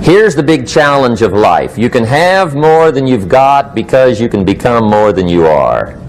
Here's the big challenge of life. You can have more than you've got because you can become more than you are.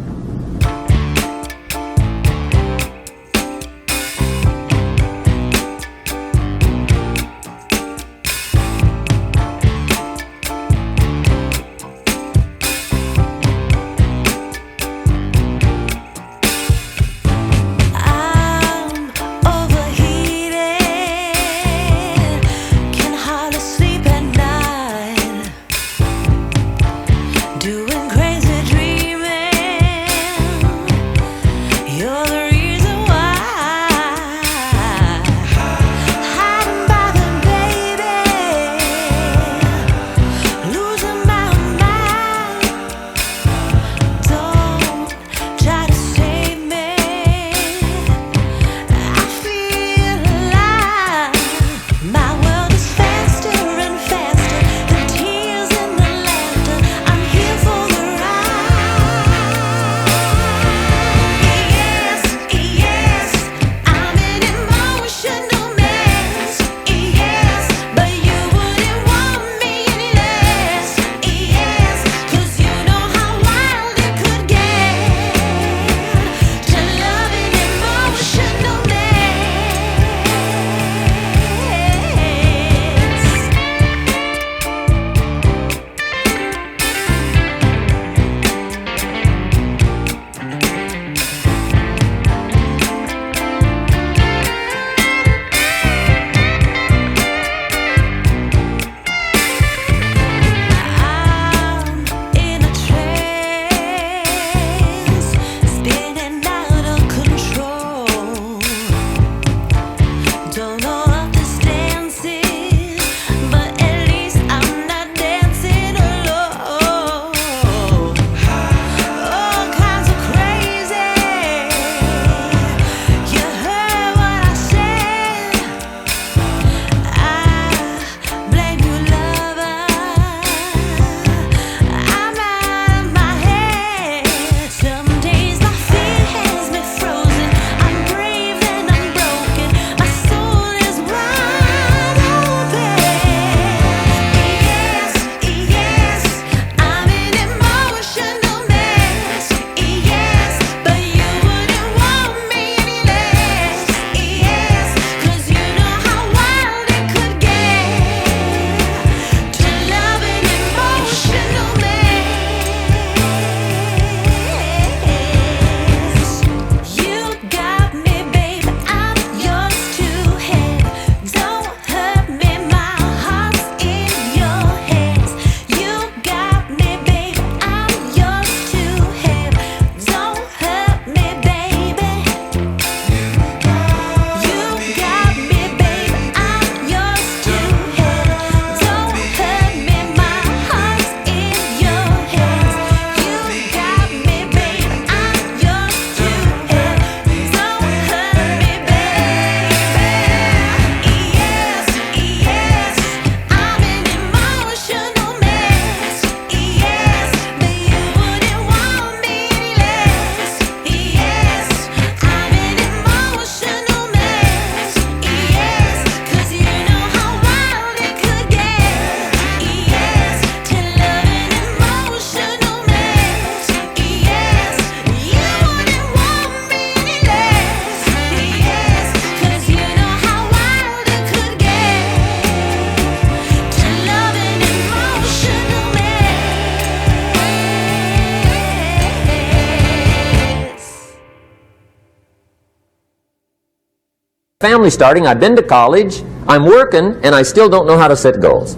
Family starting, I've been to college, I'm working, and I still don't know how to set goals.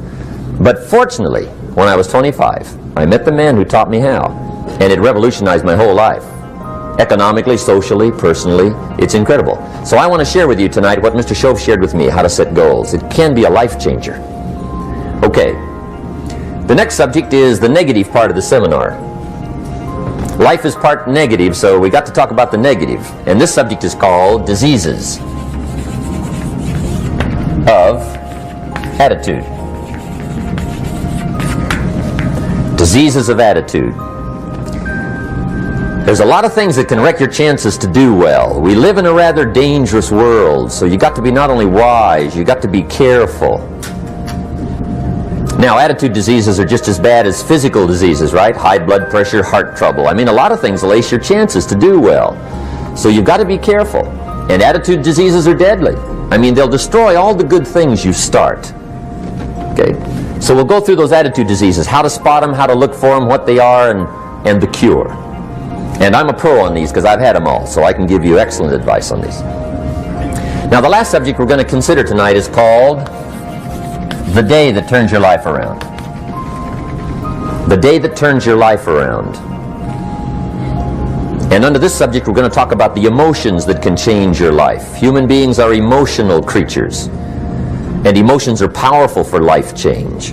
But fortunately, when I was 25, I met the man who taught me how, and it revolutionized my whole life. Economically, socially, personally, it's incredible. So I want to share with you tonight what Mr. Shove shared with me, how to set goals. It can be a life changer. Okay, the next subject is the negative part of the seminar. Life is part negative, so we got to talk about the negative. And this subject is called diseases of attitude. Diseases of attitude. There's a lot of things that can wreck your chances to do well. We live in a rather dangerous world, so you got to be not only wise, you got to be careful. Now, attitude diseases are just as bad as physical diseases, right? High blood pressure, heart trouble. I mean, a lot of things lace your chances to do well. So you've got to be careful. And attitude diseases are deadly. I mean, they'll destroy all the good things you start. Okay? So we'll go through those attitude diseases, how to spot them, how to look for them, what they are, and the cure. And I'm a pro on these because I've had them all, so I can give you excellent advice on these. Now, the last subject we're going to consider tonight is called the day that turns your life around. The day that turns your life around. And under this subject, we're going to talk about the emotions that can change your life. Human beings are emotional creatures, and emotions are powerful for life change.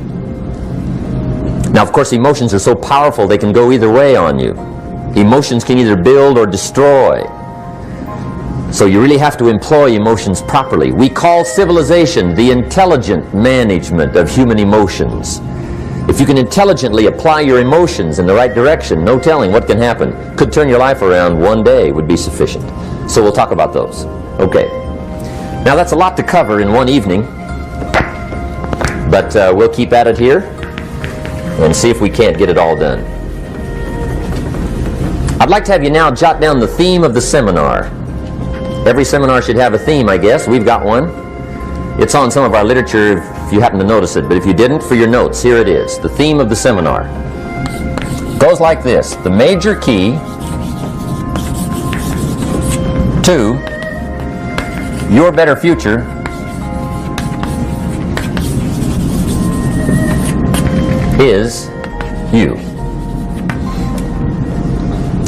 Now, of course, emotions are so powerful they can go either way on you. Emotions can either build or destroy. So you really have to employ emotions properly. We call civilization the intelligent management of human emotions. If you can intelligently apply your emotions in the right direction, no telling what can happen. Could turn your life around one day would be sufficient. So we'll talk about those. Okay. Now that's a lot to cover in one evening, but we'll keep at it here and see if we can't get it all done. I'd like to have you now jot down the theme of the seminar. Every seminar should have a theme, I guess. We've got one. It's on some of our literature if you happen to notice it, but if you didn't, for your notes, here it is. The theme of the seminar goes like this. The major key to your better future is you.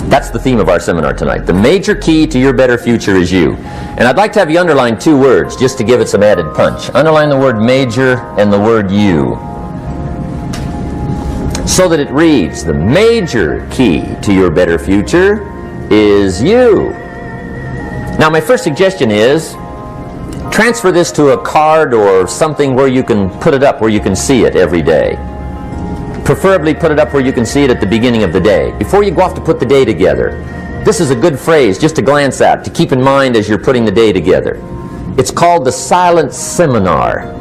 That's the theme of our seminar tonight. The major key to your better future is you. And I'd like to have you underline two words just to give it some added punch. Underline the word major and the word you, so that it reads, the major key to your better future is you. Now, my first suggestion is transfer this to a card or something where you can put it up, where you can see it every day. Preferably put it up where you can see it at the beginning of the day, before you go off to put the day together. This is a good phrase just to glance at, to keep in mind as you're putting the day together. It's called the silent seminar.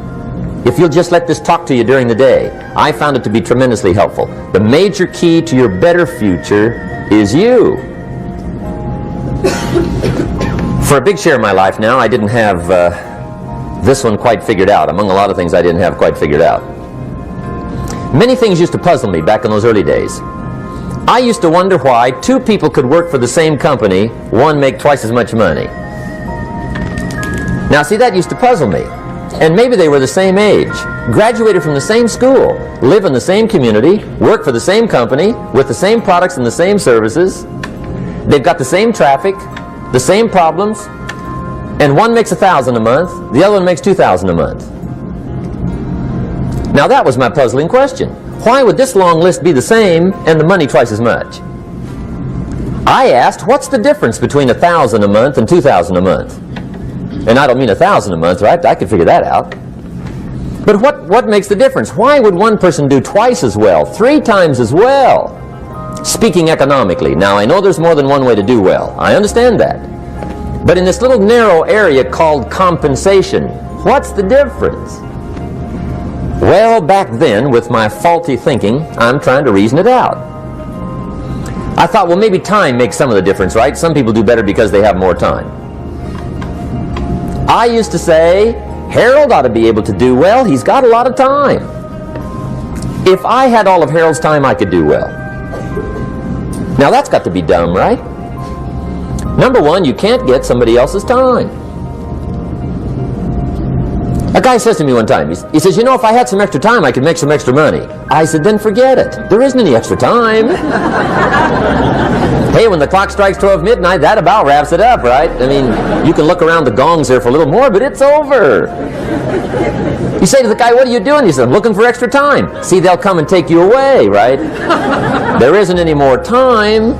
If you'll just let this talk to you during the day, I found it to be tremendously helpful. The major key to your better future is you. For a big share of my life now, I didn't have this one quite figured out. Among a lot of things I didn't have quite figured out. Many things used to puzzle me back in those early days. I used to wonder why two people could work for the same company, one make twice as much money. Now see, that used to puzzle me. And maybe they were the same age, graduated from the same school, live in the same community, work for the same company, with the same products and the same services. They've got the same traffic, the same problems, and one makes $1,000 a month, the other one makes $2,000 a month. Now that was my puzzling question. Why would this long list be the same and the money twice as much? I asked, what's the difference between $1,000 a month and $2,000 a month? And I don't mean $1,000 a month, right? I could figure that out. But what makes the difference? Why would one person do twice as well, 3 times as well? Speaking economically. Now I know there's more than one way to do well. I understand that. But in this little narrow area called compensation, what's the difference? Well, back then, with my faulty thinking, I'm trying to reason it out. I thought, well, maybe time makes some of the difference, right? Some people do better because they have more time. I used to say, Harold ought to be able to do well. He's got a lot of time. If I had all of Harold's time, I could do well. Now, that's got to be dumb, right? Number one, you can't get somebody else's time. A guy says to me one time, he says, you know, if I had some extra time, I could make some extra money. I said, then forget it. There isn't any extra time. Hey, when the clock strikes 12 midnight, that about wraps it up, right? I mean, you can look around the gongs there for a little more, but it's over. You say to the guy, what are you doing? He says, I'm looking for extra time. See, they'll come and take you away, right? There isn't any more time.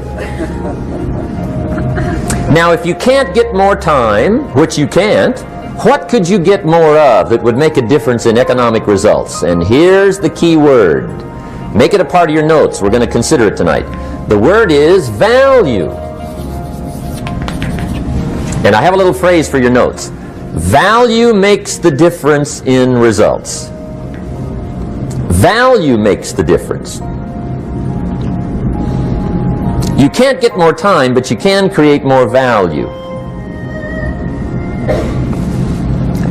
Now, if you can't get more time, which you can't, what could you get more of that would make a difference in economic results? And here's the key word. Make it a part of your notes. We're going to consider it tonight. The word is value. And I have a little phrase for your notes. Value makes the difference in results. Value makes the difference. You can't get more time, but you can create more value.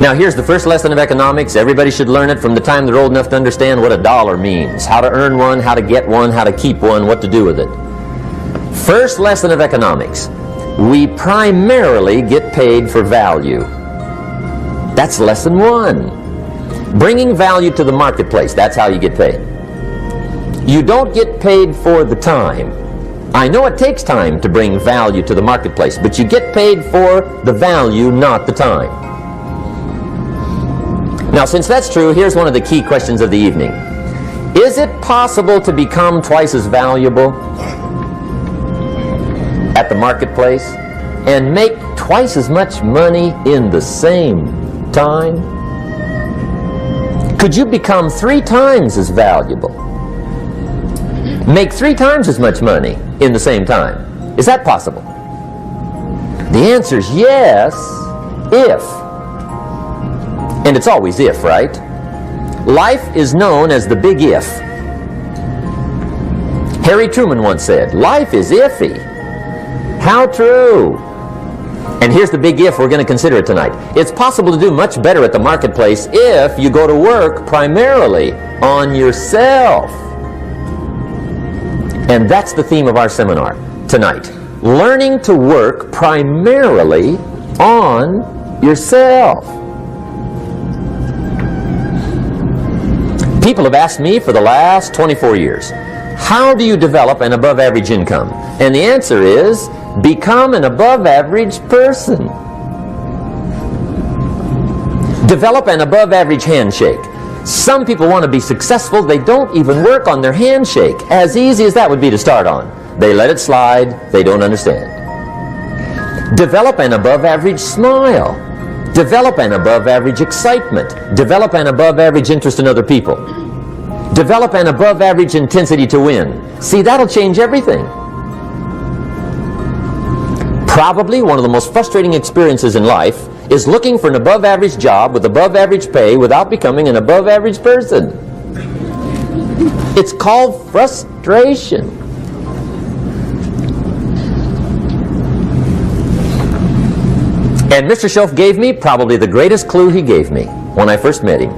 Now here's the first lesson of economics. Everybody should learn it from the time they're old enough to understand what a dollar means, how to earn one, how to get one, how to keep one, what to do with it. First lesson of economics. We primarily get paid for value. That's lesson one. Bringing value to the marketplace, that's how you get paid. You don't get paid for the time. I know it takes time to bring value to the marketplace, but you get paid for the value, not the time. Now, since that's true, here's one of the key questions of the evening. Is it possible to become twice as valuable at the marketplace and make twice as much money in the same time? Could you become 3 times as valuable? Make 3 times as much money in the same time? Is that possible? The answer is yes, if. And it's always if, right? Life is known as the big if. Harry Truman once said, life is iffy. How true. And here's the big if we're going to consider it tonight. It's possible to do much better at the marketplace if you go to work primarily on yourself. And that's the theme of our seminar tonight. Learning to work primarily on yourself. People have asked me for the last 24 years, how do you develop an above average income? And the answer is, become an above average person. Develop an above average handshake. Some people want to be successful, they don't even work on their handshake. As easy as that would be to start on. They let it slide, they don't understand. Develop an above average smile. Develop an above average excitement. Develop an above average interest in other people. Develop an above average intensity to win. See, that'll change everything. Probably one of the most frustrating experiences in life is looking for an above average job with above average pay without becoming an above average person. It's called frustration. And Mr. Schoaf gave me probably the greatest clue he gave me when I first met him.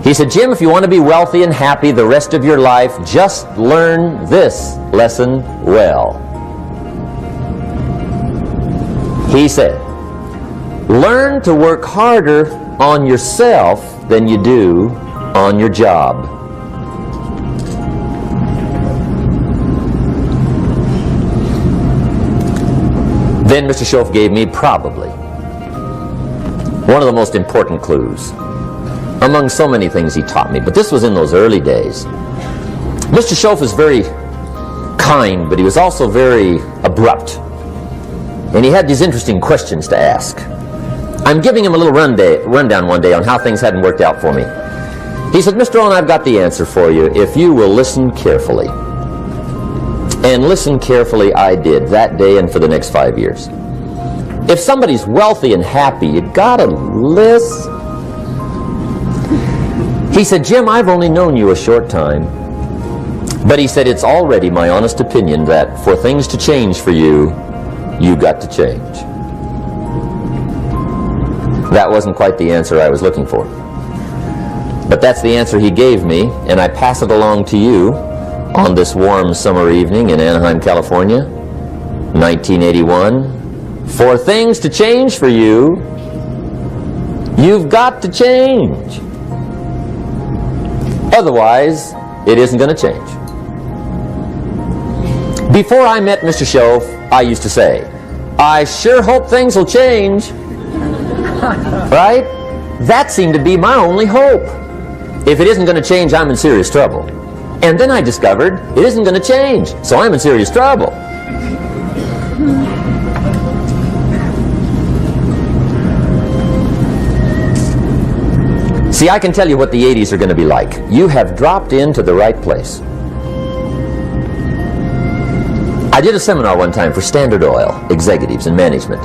He said, Jim, if you want to be wealthy and happy the rest of your life, just learn this lesson well. He said, learn to work harder on yourself than you do on your job. Then Mr. Schoaf gave me probably one of the most important clues among so many things he taught me, but this was in those early days. Mr. Schoaf was very kind, but he was also very abrupt. And he had these interesting questions to ask. I'm giving him a little rundown one day on how things hadn't worked out for me. He said, Mr. Rohn, I've got the answer for you if you will listen carefully. And listen carefully I did that day and for the next 5 years. If somebody's wealthy and happy, you gotta listen. He said, Jim, I've only known you a short time. But he said, it's already my honest opinion that for things to change for you, you got to change. That wasn't quite the answer I was looking for. But that's the answer he gave me, and I pass it along to you on this warm summer evening in Anaheim, California, 1981. For things to change for you, you've got to change. Otherwise, it isn't going to change. Before I met Mr. Schoaf, I used to say, I sure hope things will change. Right? That seemed to be my only hope. If it isn't going to change, I'm in serious trouble. And then I discovered it isn't going to change, so I'm in serious trouble. See, I can tell you what the 80s are going to be like. You have dropped into the right place. I did a seminar one time for Standard Oil executives and management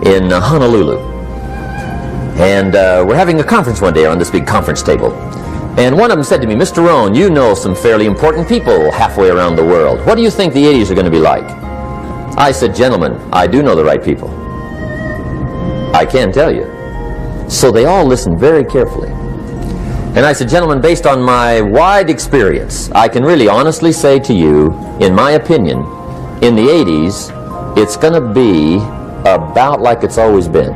in Honolulu. And we're having a conference one day on this big conference table. And one of them said to me, Mr. Rohn, you know some fairly important people halfway around the world. What do you think the 80s are going to be like? I said, gentlemen, I do know the right people. I can tell you. So they all listened very carefully. And I said, gentlemen, based on my wide experience, I can really honestly say to you, in my opinion, in the 80s, it's going to be about like it's always been.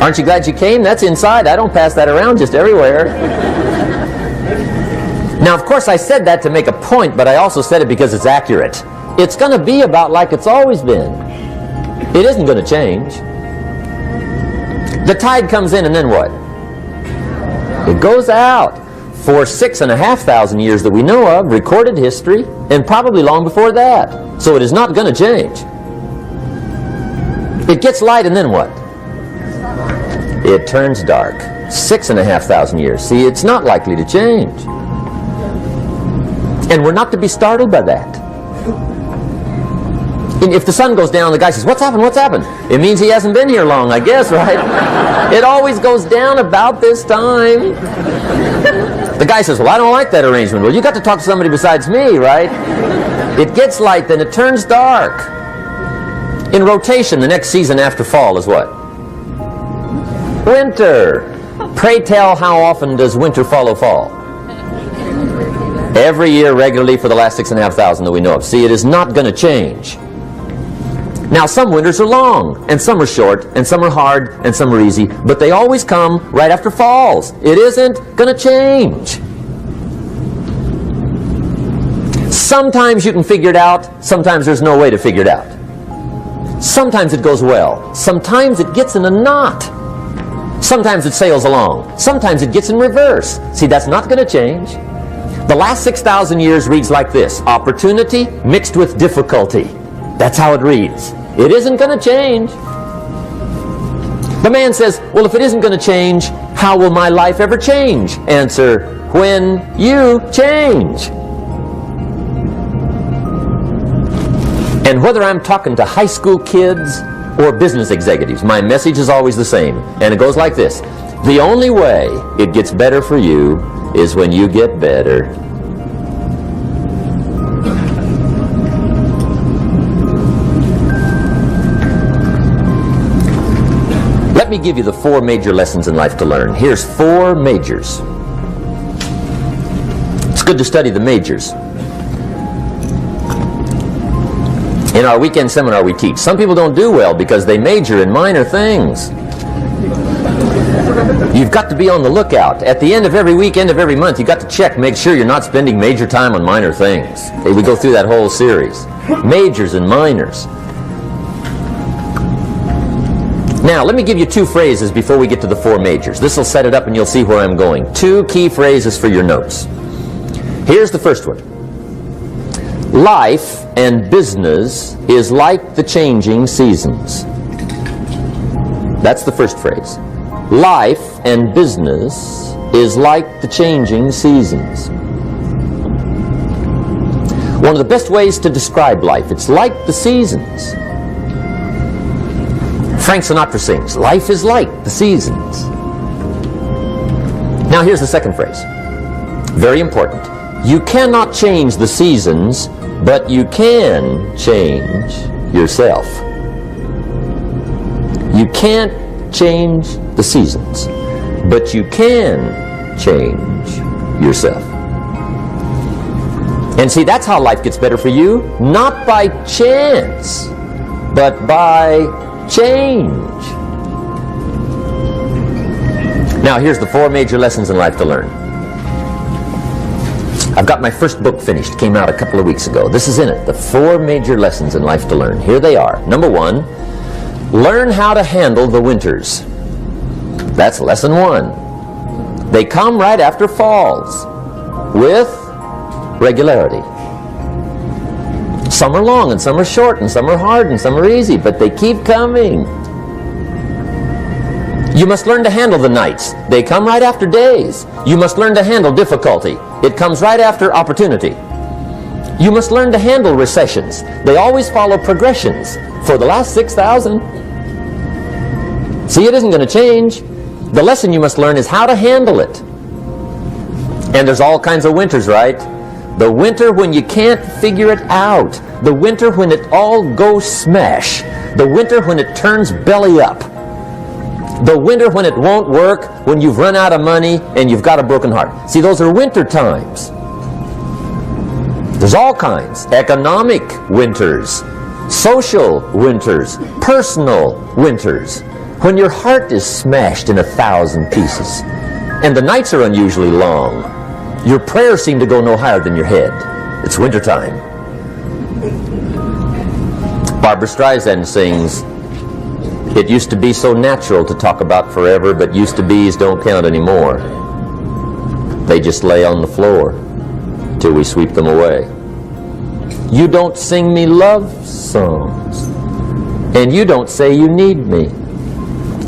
Aren't you glad you came? That's inside. I don't pass that around just everywhere. Now, of course, I said that to make a point, but I also said it because it's accurate. It's going to be about like it's always been. It isn't going to change. The tide comes in, and then what? It goes out. For 6,500 years that we know of, recorded history, and probably long before that. So it is not going to change. It gets light, and then what? It turns dark. 6,500 years. See, it's not likely to change. And we're not to be startled by that. And if the sun goes down, the guy says, what's happened, what's happened? It means he hasn't been here long, I guess, right? It always goes down about this time. The guy says, well, I don't like that arrangement. Well, you got to talk to somebody besides me, right? It gets light, then it turns dark. In rotation, the next season after fall is what? Winter. Pray tell, how often does winter follow fall? Every year regularly for the last 6,500 that we know of. See, it is not going to change. Now, some winters are long, and some are short, and some are hard, and some are easy, but they always come right after falls. It isn't going to change. Sometimes you can figure it out, sometimes there's no way to figure it out. Sometimes it goes well, sometimes it gets in a knot. Sometimes it sails along, sometimes it gets in reverse. See, that's not going to change. The last 6,000 years reads like this: opportunity mixed with difficulty. That's how it reads. It isn't going to change. The man says, well, if it isn't going to change, how will my life ever change? Answer, when you change. And whether I'm talking to high school kids or business executives, my message is always the same. And it goes like this: the only way it gets better for you is when you get better. Let me give you the 4 major lessons in life to learn. Here's 4 majors. It's good to study the majors. In our weekend seminar we teach, some people don't do well because they major in minor things. You've got to be on the lookout. At the end of every week, end of every month, you've got to check, make sure you're not spending major time on minor things. We go through that whole series. Majors and minors. Now, let me give you 2 phrases before we get to the 4 majors. This will set it up and you'll see where I'm going. 2 key phrases for your notes. Here's the first one. Life and business is like the changing seasons. That's the first phrase. Life and business is like the changing seasons. One of the best ways to describe life, it's like the seasons. Frank Sinatra sings, life is like the seasons. Now here's the second phrase. Very important. You cannot change the seasons, but you can change yourself. You can't change the seasons, but you can change yourself. And see, that's how life gets better for you, not by chance, but by change. Now, here's the 4 major lessons in life to learn. I've got my first book finished, came out a couple of weeks ago. This is in it, the 4 major lessons in life to learn. Here they are. Number 1, learn how to handle the winters. That's lesson 1. They come right after falls, with regularity. Some are long, and some are short, and some are hard, and some are easy, but they keep coming. You must learn to handle the nights. They come right after days. You must learn to handle difficulty. It comes right after opportunity. You must learn to handle recessions. They always follow progressions. For the last 6,000. See, it isn't going to change. The lesson you must learn is how to handle it. And there's all kinds of winters, right? The winter when you can't figure it out. The winter when it all goes smash. The winter when it turns belly up. The winter when it won't work, when you've run out of money and you've got a broken heart. See, those are winter times. There's all kinds. Economic winters, social winters, personal winters. When your heart is smashed in 1,000 pieces and the nights are unusually long, your prayers seem to go no higher than your head. It's wintertime. Barbra Streisand sings, "It used to be so natural to talk about forever, but used to be's don't count anymore. They just lay on the floor till we sweep them away. You don't sing me love songs, and you don't say you need me,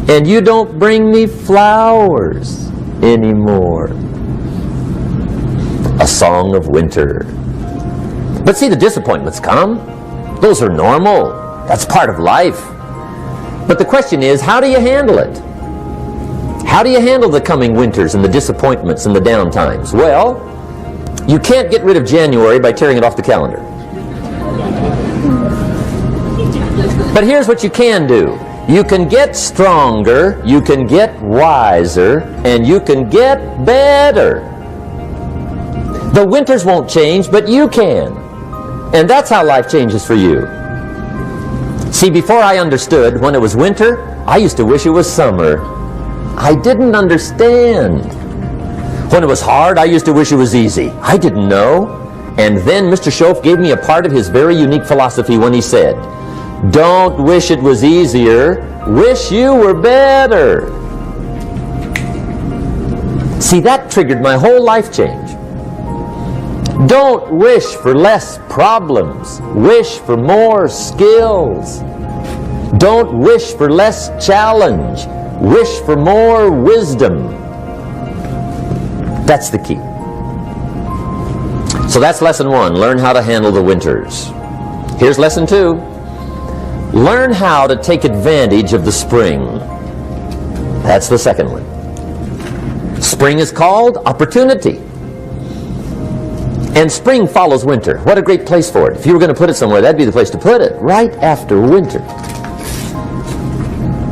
and you don't bring me flowers anymore." A song of winter. But see, the disappointments come. Those are normal. That's part of life. But the question is, how do you handle it? How do you handle the coming winters and the disappointments and the downtimes? Well, you can't get rid of January by tearing it off the calendar. But here's what you can do. You can get stronger, you can get wiser, and you can get better. The winters won't change, but you can. And that's how life changes for you. See, before I understood, when it was winter, I used to wish it was summer. I didn't understand. When it was hard, I used to wish it was easy. I didn't know. And then Mr. Schoaf gave me a part of his very unique philosophy when he said, "Don't wish it was easier, wish you were better." See, that triggered my whole life change. Don't wish for less problems, wish for more skills. Don't wish for less challenge, wish for more wisdom. That's the key. So that's lesson 1, learn how to handle the winters. Here's lesson 2, learn how to take advantage of the spring. That's the second one. Spring is called opportunity. And spring follows winter. What a great place for it. If you were going to put it somewhere, that'd be the place to put it, right after winter.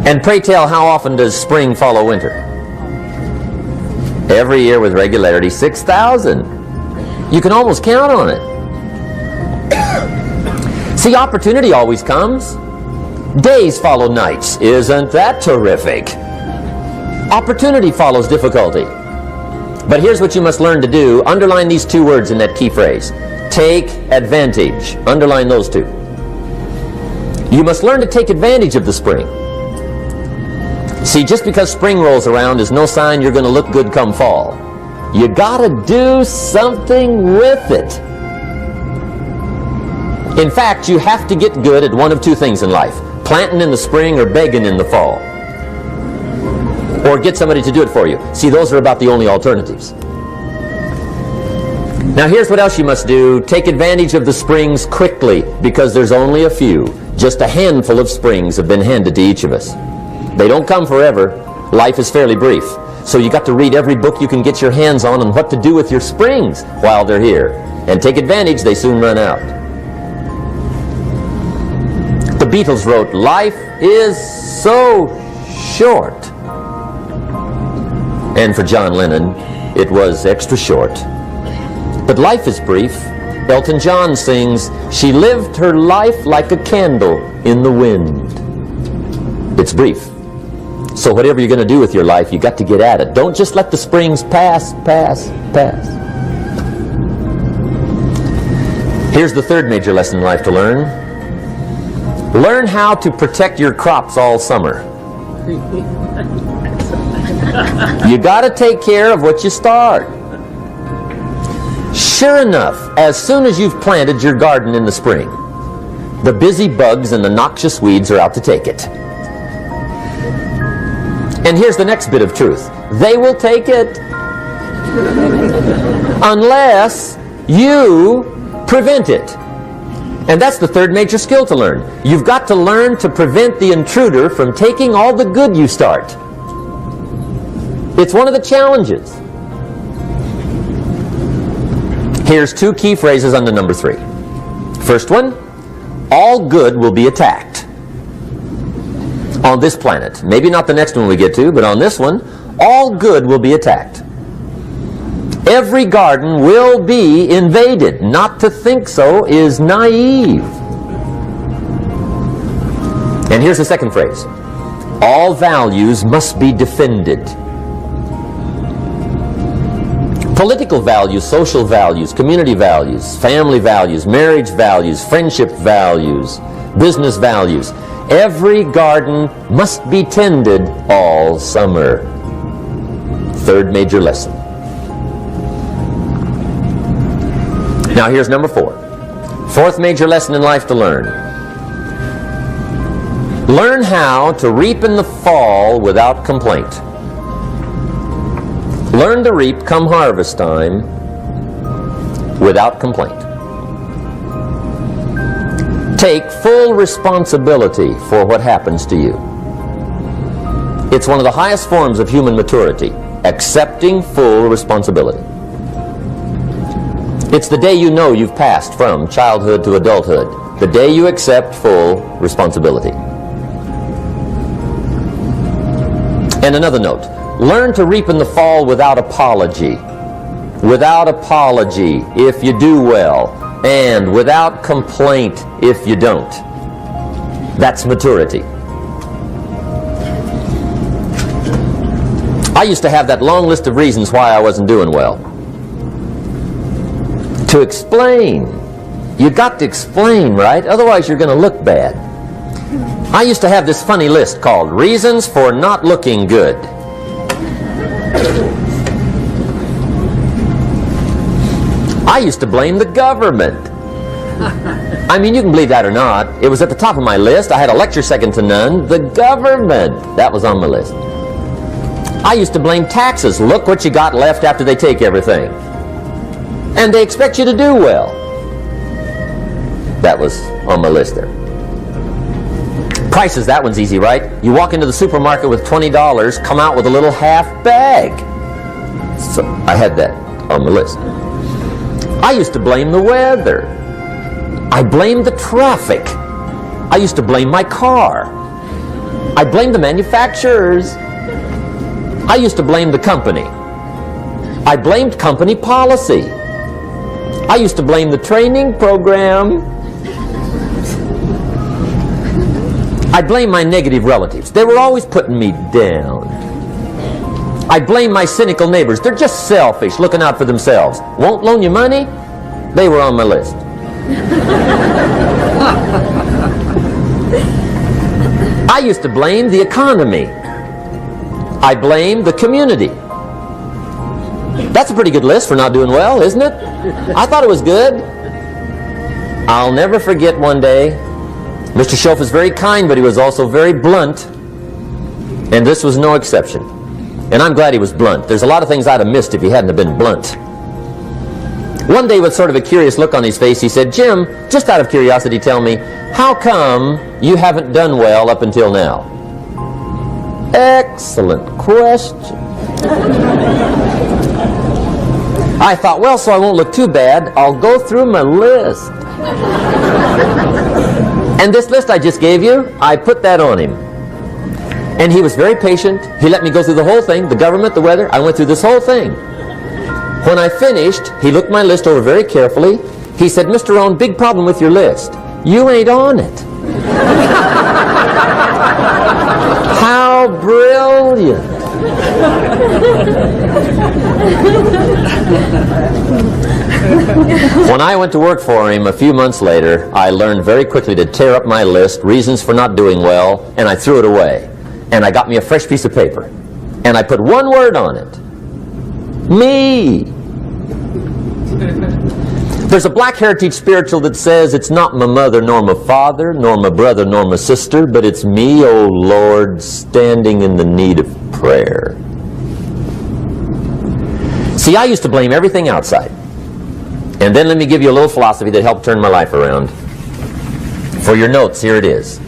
And pray tell, how often does spring follow winter? Every year with regularity, 6,000. You can almost count on it. See, opportunity always comes. Days follow nights. Isn't that terrific? Opportunity follows difficulty. But here's what you must learn to do. Underline these 2 words in that key phrase. Take advantage. Underline those 2. You must learn to take advantage of the spring. See, just because spring rolls around is no sign you're going to look good come fall. You gotta do something with it. In fact, you have to get good at one of 2 things in life. Planting in the spring or begging in the fall. Or get somebody to do it for you. See, those are about the only alternatives. Now here's what else you must do. Take advantage of the springs quickly, because there's only a few. Just a handful of springs have been handed to each of us. They don't come forever. Life is fairly brief. So you got to read every book you can get your hands on what to do with your springs while they're here. And take advantage, they soon run out. The Beatles wrote, "Life is so short." And for John Lennon, it was extra short. But life is brief. Elton John sings, "She lived her life like a candle in the wind." It's brief. So whatever you're going to do with your life, you got to get at it. Don't just let the springs pass. Here's the third major lesson in life to learn. Learn how to protect your crops all summer. You got to take care of what you start. Sure enough, as soon as you've planted your garden in the spring, the busy bugs and the noxious weeds are out to take it. And here's the next bit of truth. They will take it unless you prevent it. And that's the third major skill to learn. You've got to learn to prevent the intruder from taking all the good you start. It's one of the challenges. Here's two key phrases under number 3. First one, all good will be attacked. On this planet. Maybe not the next one we get to, but on this one, all good will be attacked. Every garden will be invaded. Not to think so is naive. And here's the second phrase. All values must be defended. Political values, social values, community values, family values, marriage values, friendship values, business values. Every garden must be tended all summer. Third major lesson. Now here's number 4. Fourth major lesson in life to learn. Learn how to reap in the fall without complaint. Learn to reap come harvest time without complaint. Take full responsibility for what happens to you. It's one of the highest forms of human maturity, accepting full responsibility. It's the day you know you've passed from childhood to adulthood, the day you accept full responsibility. And another note, learn to reap in the fall without apology. Without apology if you do well, and without complaint if you don't. That's maturity. I used to have that long list of reasons why I wasn't doing well. To explain. You got to explain, right? Otherwise you're going to look bad. I used to have this funny list called Reasons for Not Looking Good. I used to blame the government. I mean, you can believe that or not. It was at the top of my list. I had a lecture second to none. The government. That was on my list. I used to blame taxes. Look what you got left after they take everything. And they expect you to do well. That was on my list there. Prices, that one's easy, right? You walk into the supermarket with $20, come out with a little half bag. So I had that on the list. I used to blame the weather. I blamed the traffic. I used to blame my car. I blamed the manufacturers. I used to blame the company. I blamed company policy. I used to blame the training program. I blame my negative relatives. They were always putting me down. I blame my cynical neighbors. They're just selfish, looking out for themselves. Won't loan you money? They were on my list. I used to blame the economy. I blamed the community. That's a pretty good list for not doing well, isn't it? I thought it was good. I'll never forget one day, Mr. Schoaf was very kind, but he was also very blunt. And this was no exception. And I'm glad he was blunt. There's a lot of things I'd have missed if he hadn't have been blunt. One day, with sort of a curious look on his face, he said, "Jim, just out of curiosity, tell me, how come you haven't done well up until now?" Excellent question. I thought, well, so I won't look too bad, I'll go through my list. And this list I just gave you, I put that on him. And he was very patient. He let me go through the whole thing, the government, the weather. I went through this whole thing. When I finished, he looked my list over very carefully. He said, "Mr. Rohn, big problem with your list. You ain't on it." How brilliant. When I went to work for him a few months later, I learned very quickly to tear up my list, reasons for not doing well, and I threw it away. And I got me a fresh piece of paper. And I put one word on it. Me. There's a Black Heritage spiritual that says, "It's not my mother nor my father, nor my brother nor my sister, but it's me, O Lord, standing in the need of prayer." See, I used to blame everything outside. And then let me give you a little philosophy that helped turn my life around. For your notes, here it is.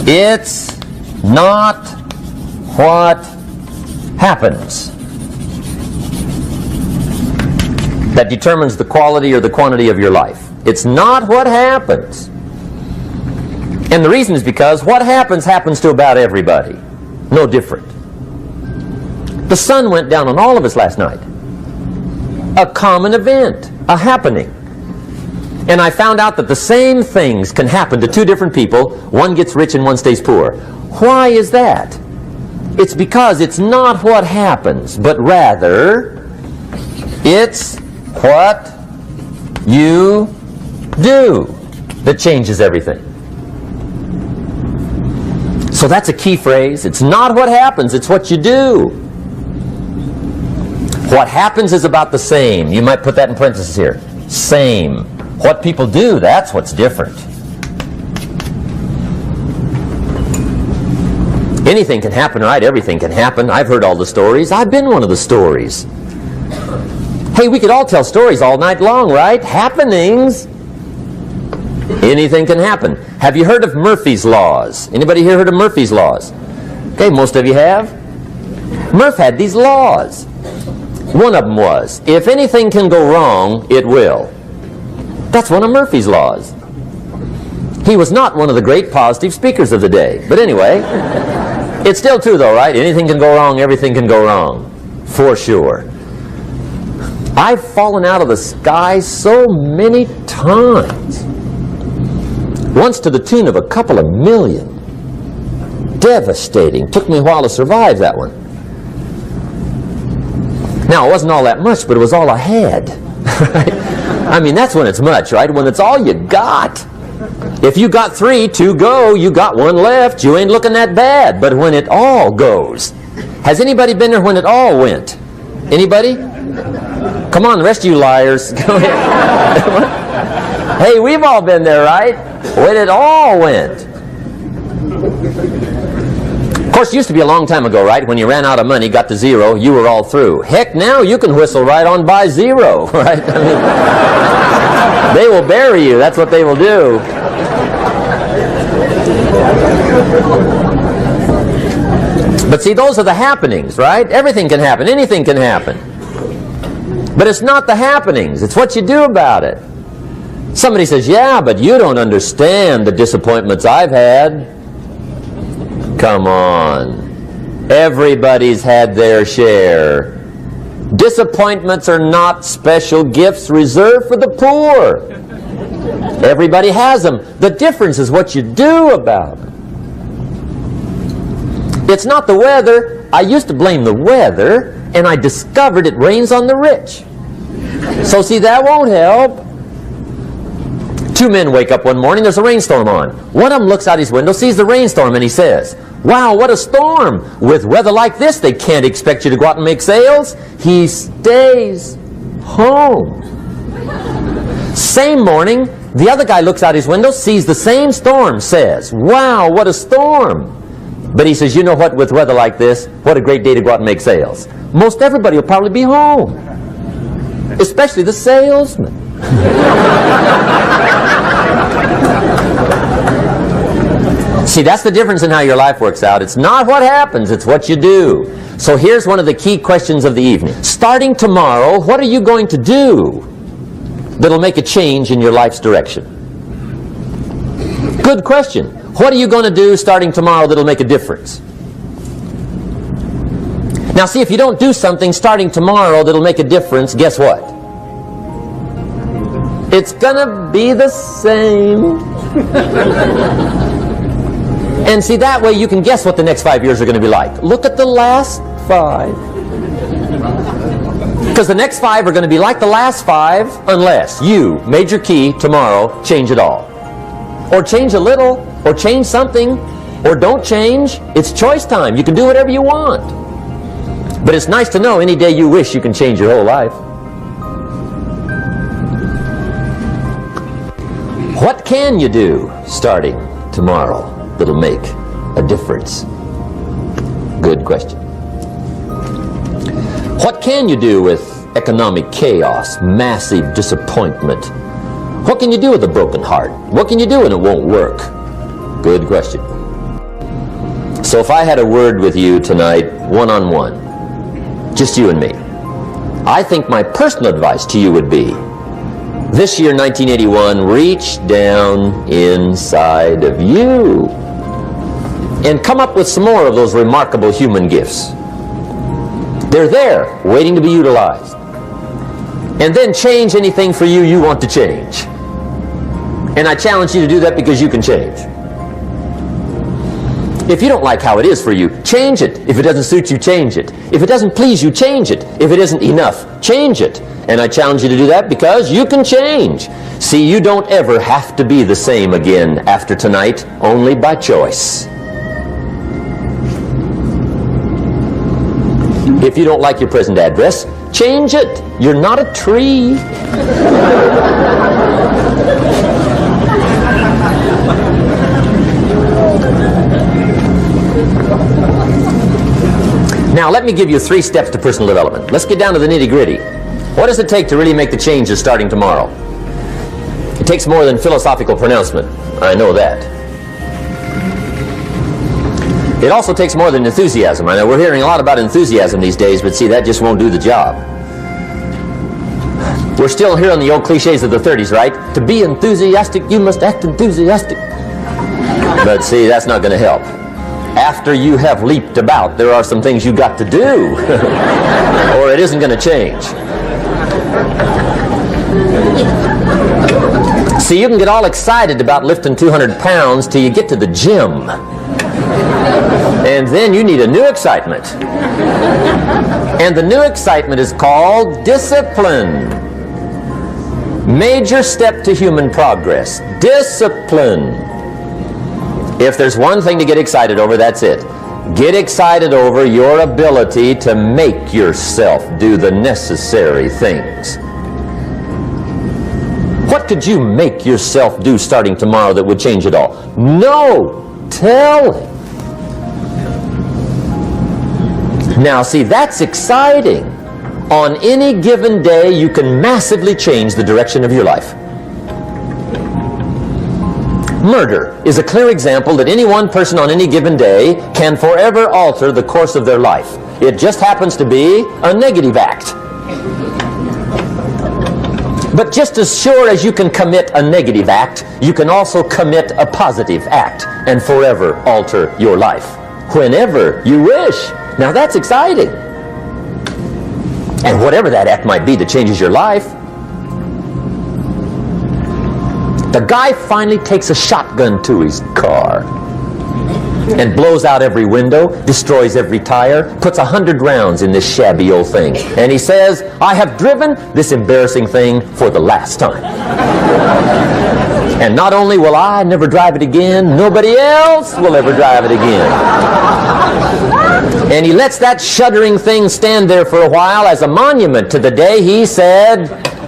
It's not what happens that determines the quality or the quantity of your life. It's not what happens. And the reason is because what happens to about everybody. No different. The sun went down on all of us last night. A common event, a happening. And I found out that the same things can happen to two different people. One gets rich and one stays poor. Why is that? It's because it's not what happens, but rather it's what you do that changes everything. So that's a key phrase. It's not what happens, it's what you do. What happens is about the same. You might put that in parentheses here. Same. What people do, that's what's different. Anything can happen, right? Everything can happen. I've heard all the stories. I've been one of the stories. Hey, we could all tell stories all night long, right? Happenings. Anything can happen. Have you heard of Murphy's Laws? Anybody here heard of Murphy's Laws? Okay, most of you have. Murph had these laws. One of them was, if anything can go wrong, it will. That's one of Murphy's Laws. He was not one of the great positive speakers of the day. But anyway, it's still true though, right? Anything can go wrong, everything can go wrong. For sure. I've fallen out of the sky so many times. Once to the tune of a couple of million. Devastating. Took me a while to survive that one. Now, it wasn't all that much, but it was all I had. I mean, that's when it's much, right? When it's all you got. If you got 3, 2 go, you got 1 left, you ain't looking that bad. But when it all goes. Has anybody been there when it all went? Anybody? Come on, the rest of you liars. Go ahead. Hey, we've all been there, right? When it all went. Of course, it used to be a long time ago, right? When you ran out of money, got to 0, you were all through. Heck, now you can whistle right on by 0, right? I mean, they will bury you. That's what they will do. But see, those are the happenings, right? Everything can happen. Anything can happen. But it's not the happenings. It's what you do about it. Somebody says, yeah, but you don't understand the disappointments I've had. Come on. Everybody's had their share. Disappointments are not special gifts reserved for the poor. Everybody has them. The difference is what you do about them. It's not the weather. I used to blame the weather, and I discovered it rains on the rich. So see, that won't help. 2 men wake up one morning, there's a rainstorm on. One of them looks out his window, sees the rainstorm, and he says, wow, what a storm. With weather like this, they can't expect you to go out and make sales. He stays home. Same morning, the other guy looks out his window, sees the same storm, says, wow, what a storm. But he says, you know what, with weather like this, what a great day to go out and make sales. Most everybody will probably be home. Especially the salesman. See, that's the difference in how your life works out. It's not what happens, it's what you do. So here's one of the key questions of the evening. Starting tomorrow, what are you going to do that'll make a change in your life's direction? Good question. What are you going to do starting tomorrow that'll make a difference? Now see, if you don't do something starting tomorrow that'll make a difference, guess what? It's gonna be the same. And see, that way you can guess what the next 5 years are going to be like. Look at the last 5. Because the next 5 are going to be like the last 5 unless you, major key, tomorrow, change it all. Or change a little, or change something, or don't change. It's choice time. You can do whatever you want. But it's nice to know any day you wish you can change your whole life. What can you do starting tomorrow that'll make a difference? Good question. What can you do with economic chaos, massive disappointment? What can you do with a broken heart? What can you do when it won't work? Good question. So if I had a word with you tonight, one-on-one, just you and me. I think my personal advice to you would be, this year, 1981, reach down inside of you and come up with some more of those remarkable human gifts. They're there, waiting to be utilized. And then change anything for you want to change. And I challenge you to do that because you can change. If you don't like how it is for you, change it. If it doesn't suit you, change it. If it doesn't please you, change it. If it isn't enough, change it. And I challenge you to do that because you can change. See, you don't ever have to be the same again after tonight, only by choice. If you don't like your present address, change it. You're not a tree. Now, let me give you 3 steps to personal development. Let's get down to the nitty-gritty. What does it take to really make the changes starting tomorrow? It takes more than philosophical pronouncement. I know that. It also takes more than enthusiasm. I know we're hearing a lot about enthusiasm these days, but see, that just won't do the job. We're still hearing the old cliches of the 30s, right? To be enthusiastic, you must act enthusiastic. But see, that's not going to help. After you have leaped about, there are some things you got to do, or it isn't going to change. See, you can get all excited about lifting 200 pounds till you get to the gym. And then you need a new excitement. And the new excitement is called discipline. Major step to human progress. Discipline. If there's one thing to get excited over, that's it. Get excited over your ability to make yourself do the necessary things. What could you make yourself do starting tomorrow that would change it all? No! Tell him. Now, see, that's exciting. On any given day, you can massively change the direction of your life. Murder is a clear example that any one person on any given day can forever alter the course of their life. It just happens to be a negative act. But just as sure as you can commit a negative act, you can also commit a positive act and forever alter your life whenever you wish. Now that's exciting. And whatever that act might be that changes your life. The guy finally takes a shotgun to his car and blows out every window, destroys every tire, puts 100 rounds in this shabby old thing. And he says, I have driven this embarrassing thing for the last time. And not only will I never drive it again, nobody else will ever drive it again. And he lets that shuddering thing stand there for a while as a monument to the day he said,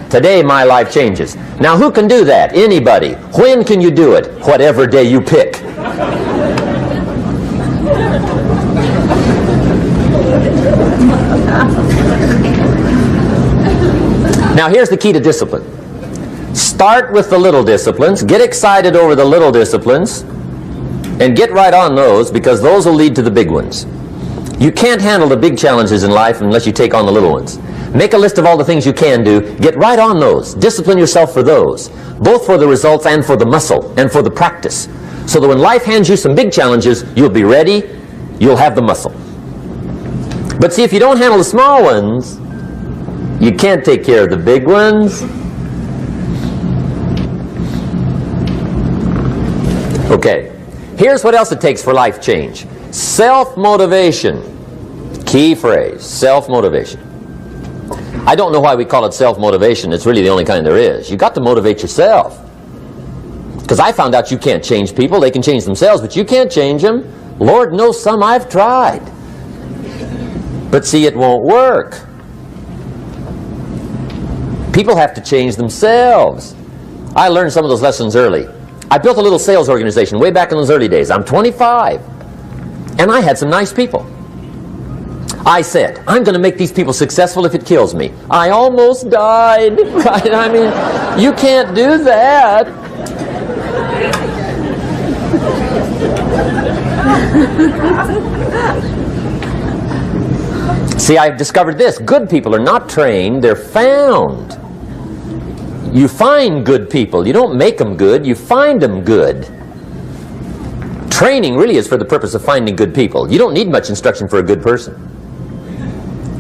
today my life changes. Now who can do that? Anybody. When can you do it? Whatever day you pick. Now here's the key to discipline. Start with the little disciplines, get excited over the little disciplines, and get right on those because those will lead to the big ones. You can't handle the big challenges in life unless you take on the little ones. Make a list of all the things you can do, get right on those, discipline yourself for those, both for the results and for the muscle and for the practice, so that when life hands you some big challenges, you'll be ready, you'll have the muscle. But see, if you don't handle the small ones, you can't take care of the big ones. Okay, here's what else it takes for life change. Self-motivation. Key phrase, self-motivation. I don't know why we call it self-motivation. It's really the only kind there is. You've got to motivate yourself. Because I found out you can't change people. They can change themselves, but you can't change them. Lord knows some I've tried. But see, it won't work. People have to change themselves. I learned some of those lessons early. I built a little sales organization way back in those early days. I'm 25. And I had some nice people. I said, I'm going to make these people successful if it kills me. I almost died. Right? I mean, you can't do that. See, I've discovered this. Good people are not trained, they're found. You find good people. You don't make them good, you find them good. Training really is for the purpose of finding good people. You don't need much instruction for a good person.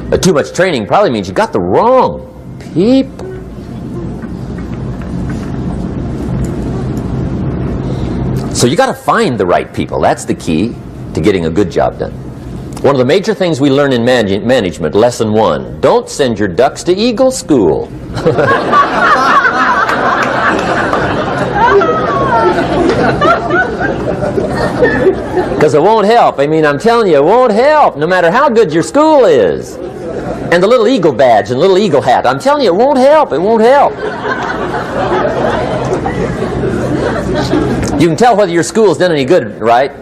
But too much training probably means you got the wrong people. So you got to find the right people. That's the key to getting a good job done. One of the major things we learn in management, lesson 1, don't send your ducks to Eagle School. Because it won't help. I mean, I'm telling you, it won't help, no matter how good your school is. And the little eagle badge and little eagle hat, I'm telling you, it won't help. It won't help. You can tell whether your school's done any good, right,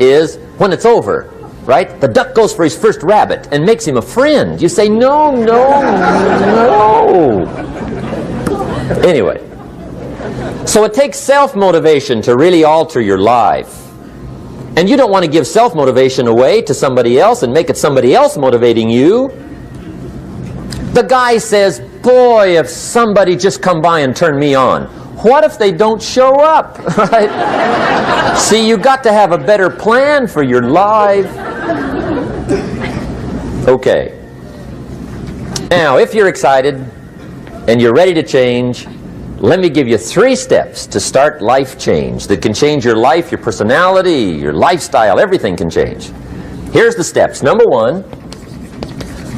is when it's over, right? The duck goes for his first rabbit and makes him a friend. You say, no, no, no. Anyway, so it takes self-motivation to really alter your life. And you don't want to give self-motivation away to somebody else and make it somebody else motivating you. The guy says, boy, if somebody just come by and turn me on. What if they don't show up? Right? See, you got to have a better plan for your life. Okay. Now, if you're excited and you're ready to change, let me give you 3 steps to start life change that can change your life, your personality, your lifestyle, everything can change. Here's the steps. Number 1,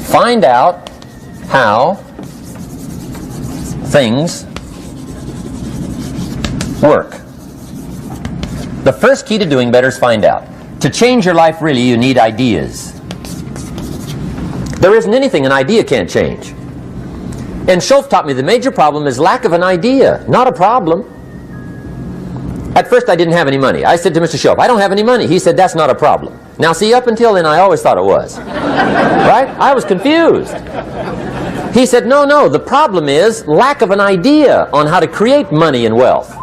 find out how things work. The first key to doing better is find out. To change your life, really, you need ideas. There isn't anything an idea can't change. And Schoff taught me the major problem is lack of an idea, not a problem. At first I didn't have any money. I said to Mr. Schoff, I don't have any money. He said, that's not a problem. Now see, up until then I always thought it was. Right? I was confused. He said, no, no, the problem is lack of an idea on how to create money and wealth.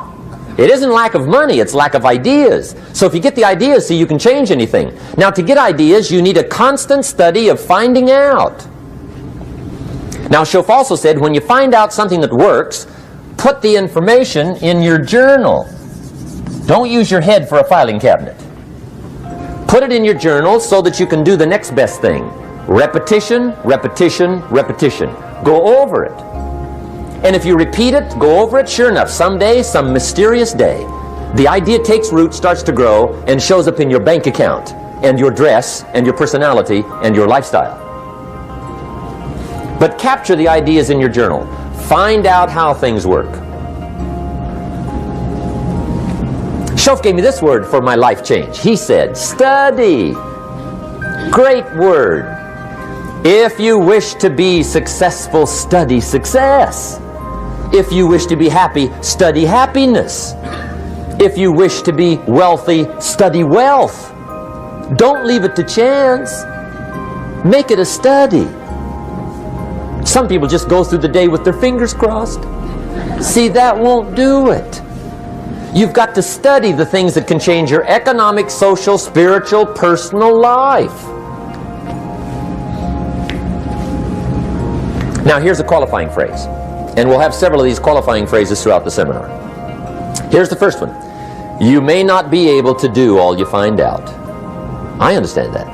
It isn't lack of money, it's lack of ideas. So if you get the ideas, see, you can change anything. Now to get ideas, you need a constant study of finding out. Now Schoff also said, when you find out something that works, put the information in your journal. Don't use your head for a filing cabinet. Put it in your journal so that you can do the next best thing. Repetition, repetition, repetition. Go over it. And if you repeat it, go over it, sure enough, someday, some mysterious day, the idea takes root, starts to grow, and shows up in your bank account, and your dress, and your personality, and your lifestyle. But capture the ideas in your journal. Find out how things work. Schoff gave me this word for my life change. He said, study. Great word. If you wish to be successful, study success. If you wish to be happy, study happiness. If you wish to be wealthy, study wealth. Don't leave it to chance. Make it a study. Some people just go through the day with their fingers crossed. See, that won't do it. You've got to study the things that can change your economic, social, spiritual, personal life. Now here's a qualifying phrase. And we'll have several of these qualifying phrases throughout the seminar. Here's the first one. You may not be able to do all you find out. I understand that.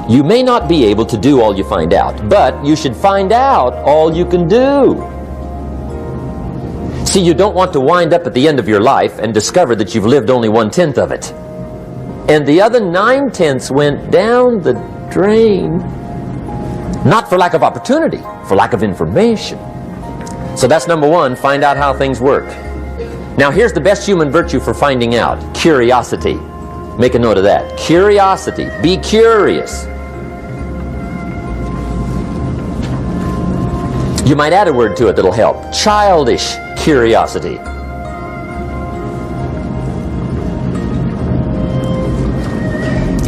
You may not be able to do all you find out, but you should find out all you can do. See, you don't want to wind up at the end of your life and discover that you've lived only 1/10 of it. And the other 9/10 went down the drain. Not for lack of opportunity, for lack of information. So that's number 1, find out how things work. Now here's the best human virtue for finding out, curiosity. Make a note of that. Curiosity. Be curious. You might add a word to it that'll help. Childish curiosity.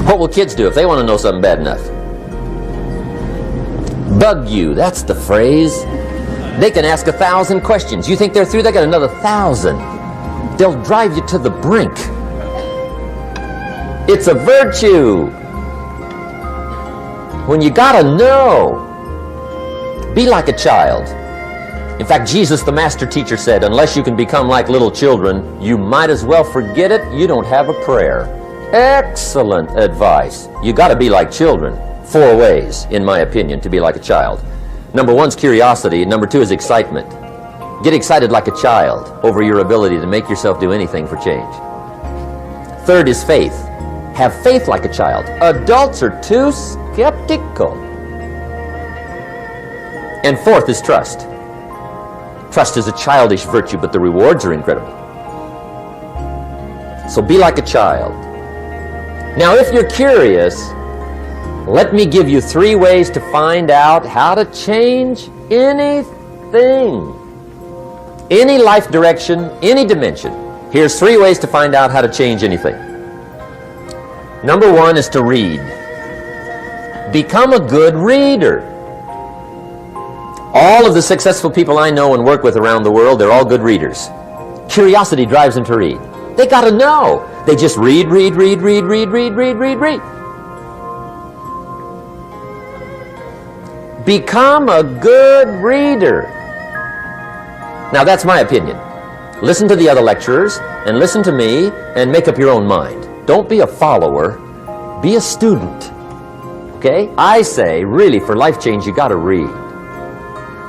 What will kids do if they want to know something bad enough? Bug you, that's the phrase. They can ask 1,000 questions. You think they're through? They got another 1,000. They'll drive you to the brink. It's a virtue. when you gotta know. Be like a child. In fact, Jesus, the master teacher, said, unless you can become like little children, you might as well forget it. You don't have a prayer. Excellent advice. You gotta be like children. 4 ways, in my opinion, to be like a child. Number 1 is curiosity. Number 2 is excitement. Get excited like a child over your ability to make yourself do anything for change. 3rd is faith. Have faith like a child. Adults are too skeptical. And 4th is trust. Trust is a childish virtue, but the rewards are incredible. So be like a child. Now, if you're curious, let me give you 3 ways to find out how to change anything. Any life direction, any dimension. Here's 3 ways to find out how to change anything. Number 1 is to read. Become a good reader. All of the successful people I know and work with around the world, they're all good readers. Curiosity drives them to read. They got to know. They just read. Become a good reader. Now, that's my opinion. Listen to the other lecturers and listen to me and make up your own mind. Don't be a follower. Be a student. Okay? I say, really, for life change, you got to read.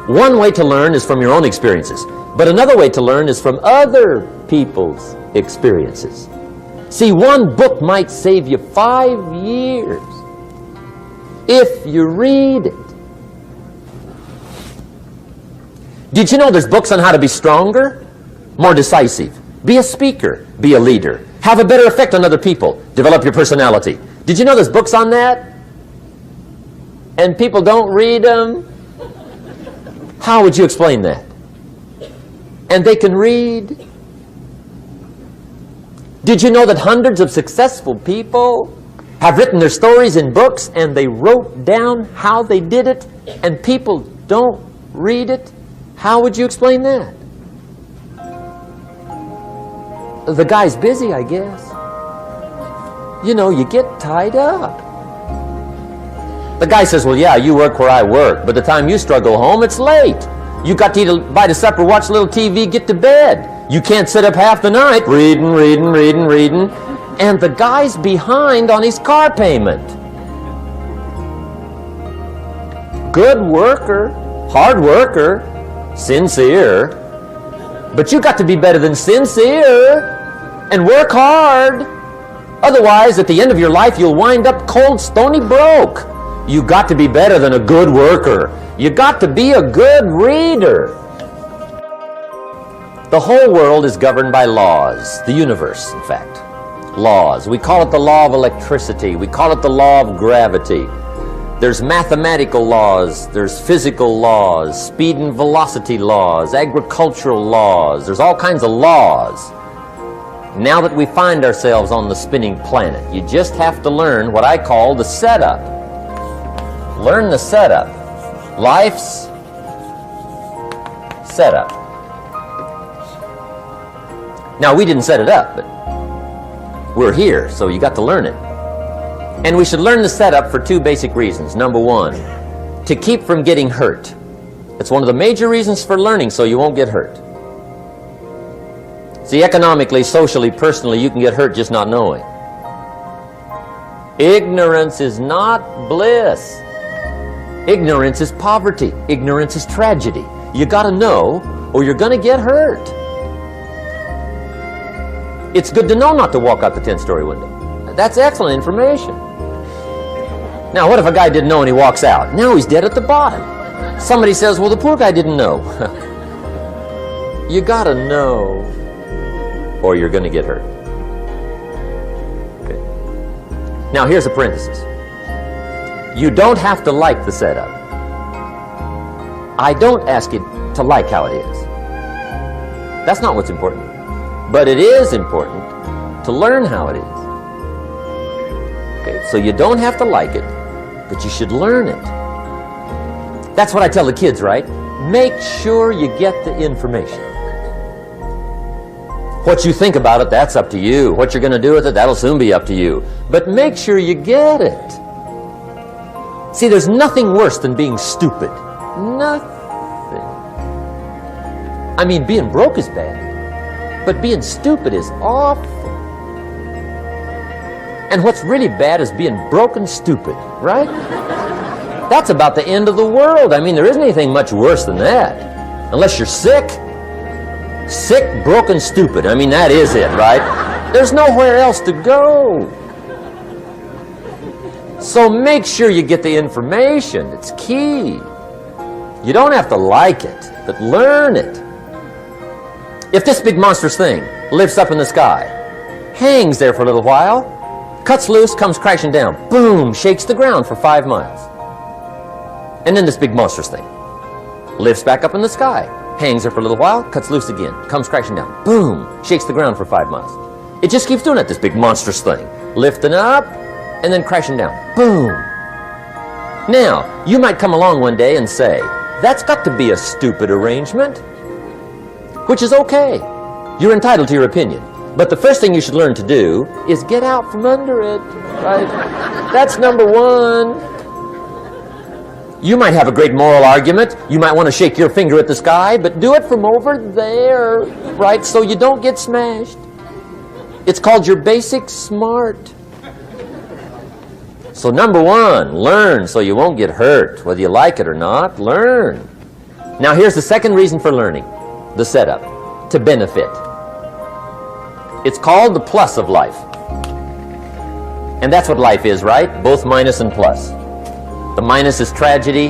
One way to learn is from your own experiences, but another way to learn is from other people's experiences. See, one book might save you 5 years if you read it. Did you know there's books on how to be stronger, more decisive, be a speaker, be a leader, have a better effect on other people, develop your personality? Did you know there's books on that? And people don't read them? How would you explain that? And they can read? Did you know that hundreds of successful people have written their stories in books and they wrote down how they did it and people don't read it? How would you explain that? The guy's busy, I guess. You know, you get tied up. The guy says, well, yeah, you work where I work, but the time you struggle home, it's late. You got to eat a bite of supper, watch a little TV, get to bed. You can't sit up half the night reading. And the guy's behind on his car payment. Good worker, hard worker, sincere. But you got to be better than sincere and work hard. Otherwise, at the end of your life, you'll wind up cold, stony broke. You got to be better than a good worker. You got to be a good reader. The whole world is governed by laws. The universe, in fact. Laws. We call it the law of electricity. We call it the law of gravity. There's mathematical laws. There's physical laws. Speed and velocity laws. Agricultural laws. There's all kinds of laws. Now that we find ourselves on the spinning planet, you just have to learn what I call the setup. Learn the setup. Life's setup. Now, we didn't set it up, but we're here, so you got to learn it. And we should learn the setup for 2 basic reasons. Number 1, to keep from getting hurt. It's one of the major reasons for learning, so you won't get hurt. See, economically, socially, personally, you can get hurt just not knowing. Ignorance is not bliss. Ignorance is poverty. Ignorance is tragedy. You got to know, or you're going to get hurt. It's good to know not to walk out the 10-story window. That's excellent information. Now, what if a guy didn't know and he walks out? Now he's dead at the bottom. Somebody says, well, the poor guy didn't know. You got to know, or you're going to get hurt. Okay. Now, here's a parenthesis. You don't have to like the setup. I don't ask you to like how it is. That's not what's important. But it is important to learn how it is. Okay, so you don't have to like it, but you should learn it. That's what I tell the kids, right? Make sure you get the information. What you think about it, that's up to you. What you're going to do with it, that'll soon be up to you. But make sure you get it. See, there's nothing worse than being stupid. Nothing. I mean, being broke is bad, but being stupid is awful. And what's really bad is being broke and stupid, right? That's about the end of the world. I mean, there isn't anything much worse than that. Unless you're sick. Sick, broken, stupid. I mean, that is it, right? There's nowhere else to go. So make sure you get the information. It's key. You don't have to like it, but learn it. If this big monstrous thing lifts up in the sky, hangs there for a little while, cuts loose, comes crashing down, boom, shakes the ground for 5 miles. And then this big monstrous thing lifts back up in the sky, hangs there for a little while, cuts loose again, comes crashing down, boom, shakes the ground for 5 miles. It just keeps doing it, this big monstrous thing. Lifting up, and then crashing down, boom. Now, you might come along one day and say, that's got to be a stupid arrangement, which is okay. You're entitled to your opinion. But the first thing you should learn to do is get out from under it, right? That's number one. You might have a great moral argument. You might want to shake your finger at the sky, but do it from over there, right? So you don't get smashed. It's called your basic smart. So number one, learn so you won't get hurt. Whether you like it or not, learn. Now here's the second reason for learning, the setup, to benefit. It's called the plus of life. And that's what life is, right? Both minus and plus. The minus is tragedy,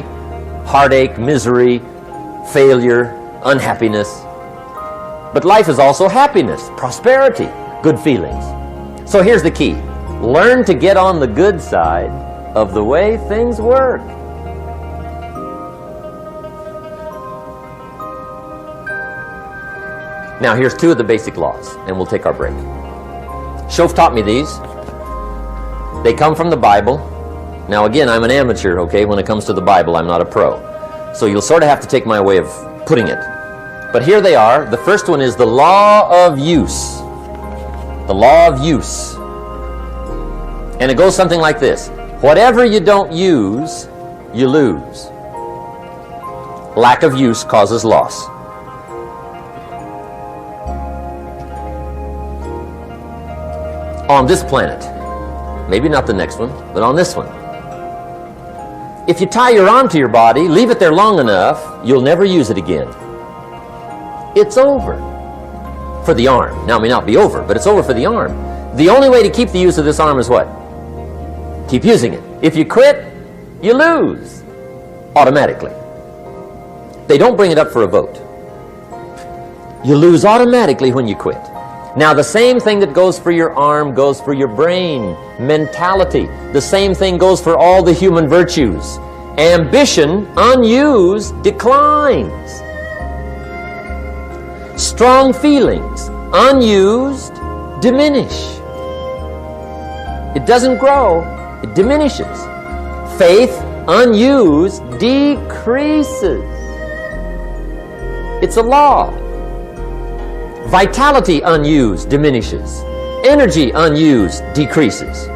heartache, misery, failure, unhappiness. But life is also happiness, prosperity, good feelings. So here's the key. Learn to get on the good side of the way things work. Now here's two of the basic laws, and we'll take our break. Shof taught me these. They come from the Bible. Now again, I'm an amateur, okay? When it comes to the Bible, I'm not a pro. So you'll sort of have to take my way of putting it. But here they are. The first one is the law of use. The law of use. And it goes something like this. Whatever you don't use, you lose. Lack of use causes loss. On this planet, maybe not the next one, but on this one, if you tie your arm to your body, leave it there long enough, you'll never use it again. It's over for the arm. Now, it may not be over, but it's over for the arm. The only way to keep the use of this arm is what? Keep using it. If you quit, you lose automatically. They don't bring it up for a vote. You lose automatically when you quit. Now, the same thing that goes for your arm goes for your brain, mentality. The same thing goes for all the human virtues. Ambition, unused, declines. Strong feelings, unused, diminish. It doesn't grow, it diminishes. Faith, unused, decreases. It's a law. Vitality, unused, diminishes. Energy, unused, decreases.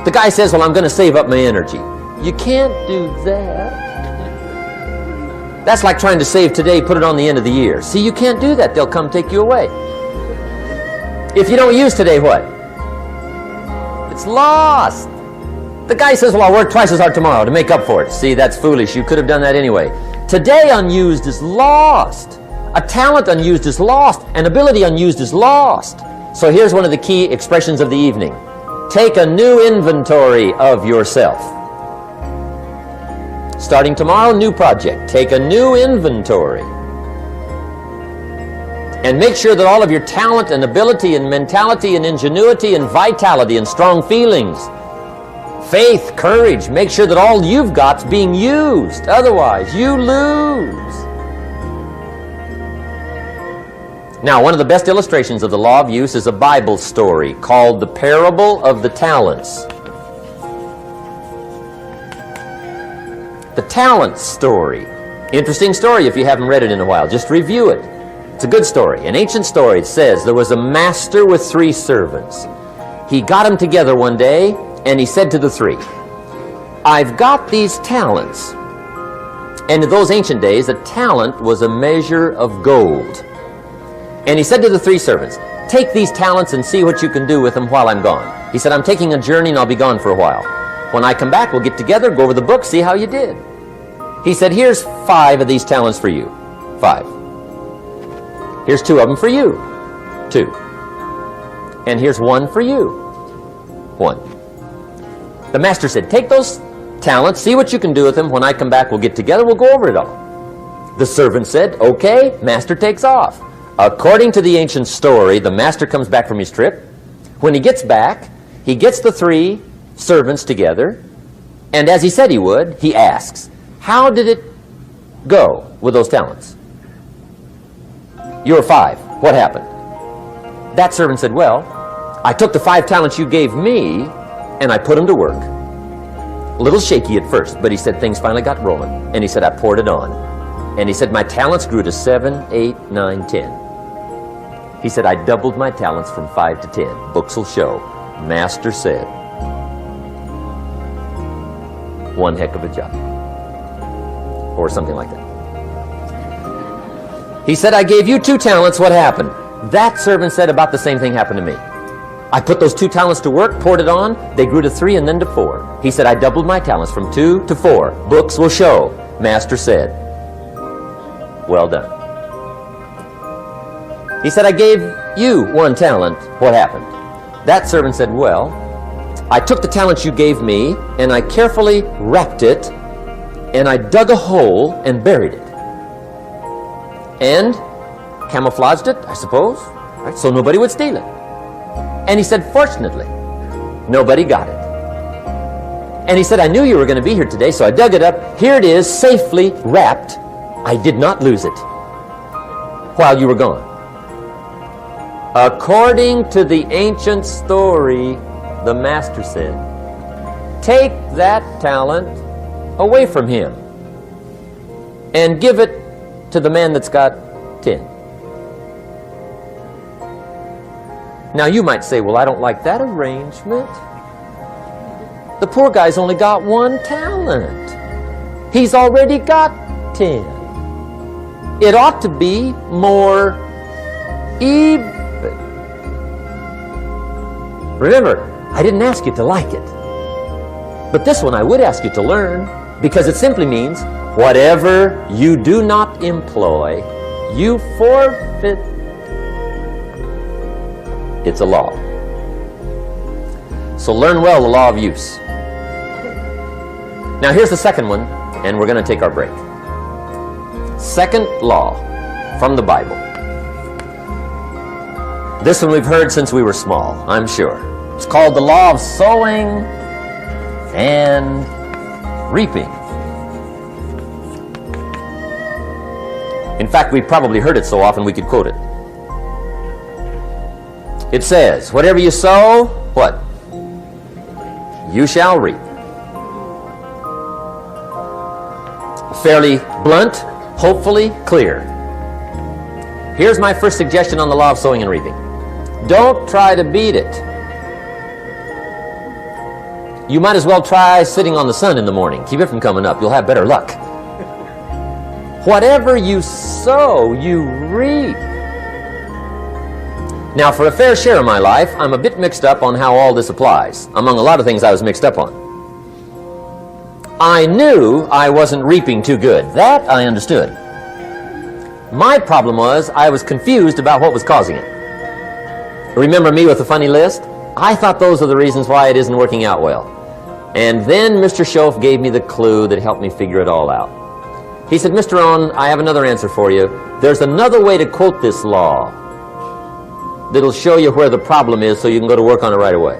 The guy says, well, I'm going to save up my energy. You can't do that. That's like trying to save today, put it on the end of the year. See, you can't do that. They'll come take you away. If you don't use today, what? It's lost. The guy says, well, I'll work twice as hard tomorrow to make up for it. See, that's foolish. You could have done that anyway. Today unused is lost. A talent unused is lost. An ability unused is lost. So here's one of the key expressions of the evening. Take a new inventory of yourself. Starting tomorrow, new project. Take a new inventory. And make sure that all of your talent and ability and mentality and ingenuity and vitality and strong feelings, faith, courage, make sure that all you've got's being used. Otherwise, you lose. Now, one of the best illustrations of the law of use is a Bible story called the Parable of the Talents. The talent story. Interesting story if you haven't read it in a while. Just review it. It's a good story. An ancient story. It says there was a master with 3 servants. He got them together one day and he said to the 3, I've got these talents. And in those ancient days, a talent was a measure of gold. And he said to the 3 servants, take these talents and see what you can do with them while I'm gone. He said, I'm taking a journey and I'll be gone for a while. When I come back, we'll get together, go over the book, see how you did. He said, here's 5 of these talents for you. 5. Here's 2 of them for you. 2. And here's 1 for you. 1. The master said, take those talents, see what you can do with them. When I come back, we'll get together, we'll go over it all. The servant said, okay, master takes off. According to the ancient story, the master comes back from his trip. When he gets back, he gets the 3 servants together, and as he said he would, he asks, how did it go with those talents? You were 5. What happened? That servant said, well, I took the 5 talents you gave me, and I put them to work. A little shaky at first, but he said things finally got rolling. And he said, I poured it on. And he said, my talents grew to 7, 8, 9, 10. He said, I doubled my talents from 5 to 10. Books will show. Master said, one heck of a job. Or something like that. He said, I gave you 2 talents. What happened? That servant said about the same thing happened to me. I put those 2 talents to work, poured it on. They grew to 3 and then to 4. He said, I doubled my talents from 2 to 4. Books will show. Master said, well done. He said, I gave you 1 talent. What happened? That servant said, well, I took the talents you gave me and I carefully wrapped it and I dug a hole and buried it. And camouflaged it, I suppose, right, so nobody would steal it. And he said, fortunately, nobody got it. And he said, I knew you were going to be here today, so I dug it up. Here it is, safely wrapped. I did not lose it while you were gone. According to the ancient story, the master said, take that talent away from him and give it to the man that's got 10. Now you might say, well, I don't like that arrangement. The poor guy's only got 1 talent. He's already got 10. It ought to be more even. Remember, I didn't ask you to like it. But this one I would ask you to learn, because it simply means whatever you do not employ, you forfeit. It's a law. So learn well the law of use. Now here's the second one, and we're going to take our break. Second law from the Bible. This one we've heard since we were small, I'm sure. It's called the law of sowing and reaping. In fact, we've probably heard it so often we could quote it. It says, whatever you sow, what? You shall reap. Fairly blunt, hopefully clear. Here's my first suggestion on the law of sowing and reaping. Don't try to beat it. You might as well try sitting on the sun in the morning. Keep it from coming up. You'll have better luck. Whatever you sow, you reap. Now, for a fair share of my life, I'm a bit mixed up on how all this applies. Among a lot of things I was mixed up on. I knew I wasn't reaping too good. That I understood. My problem was I was confused about what was causing it. Remember me with the funny list? I thought those are the reasons why it isn't working out well. And then Mr. Schoaf gave me the clue that helped me figure it all out. He said, Mr. Rohn, I have another answer for you. There's another way to quote this law that'll show you where the problem is so you can go to work on it right away.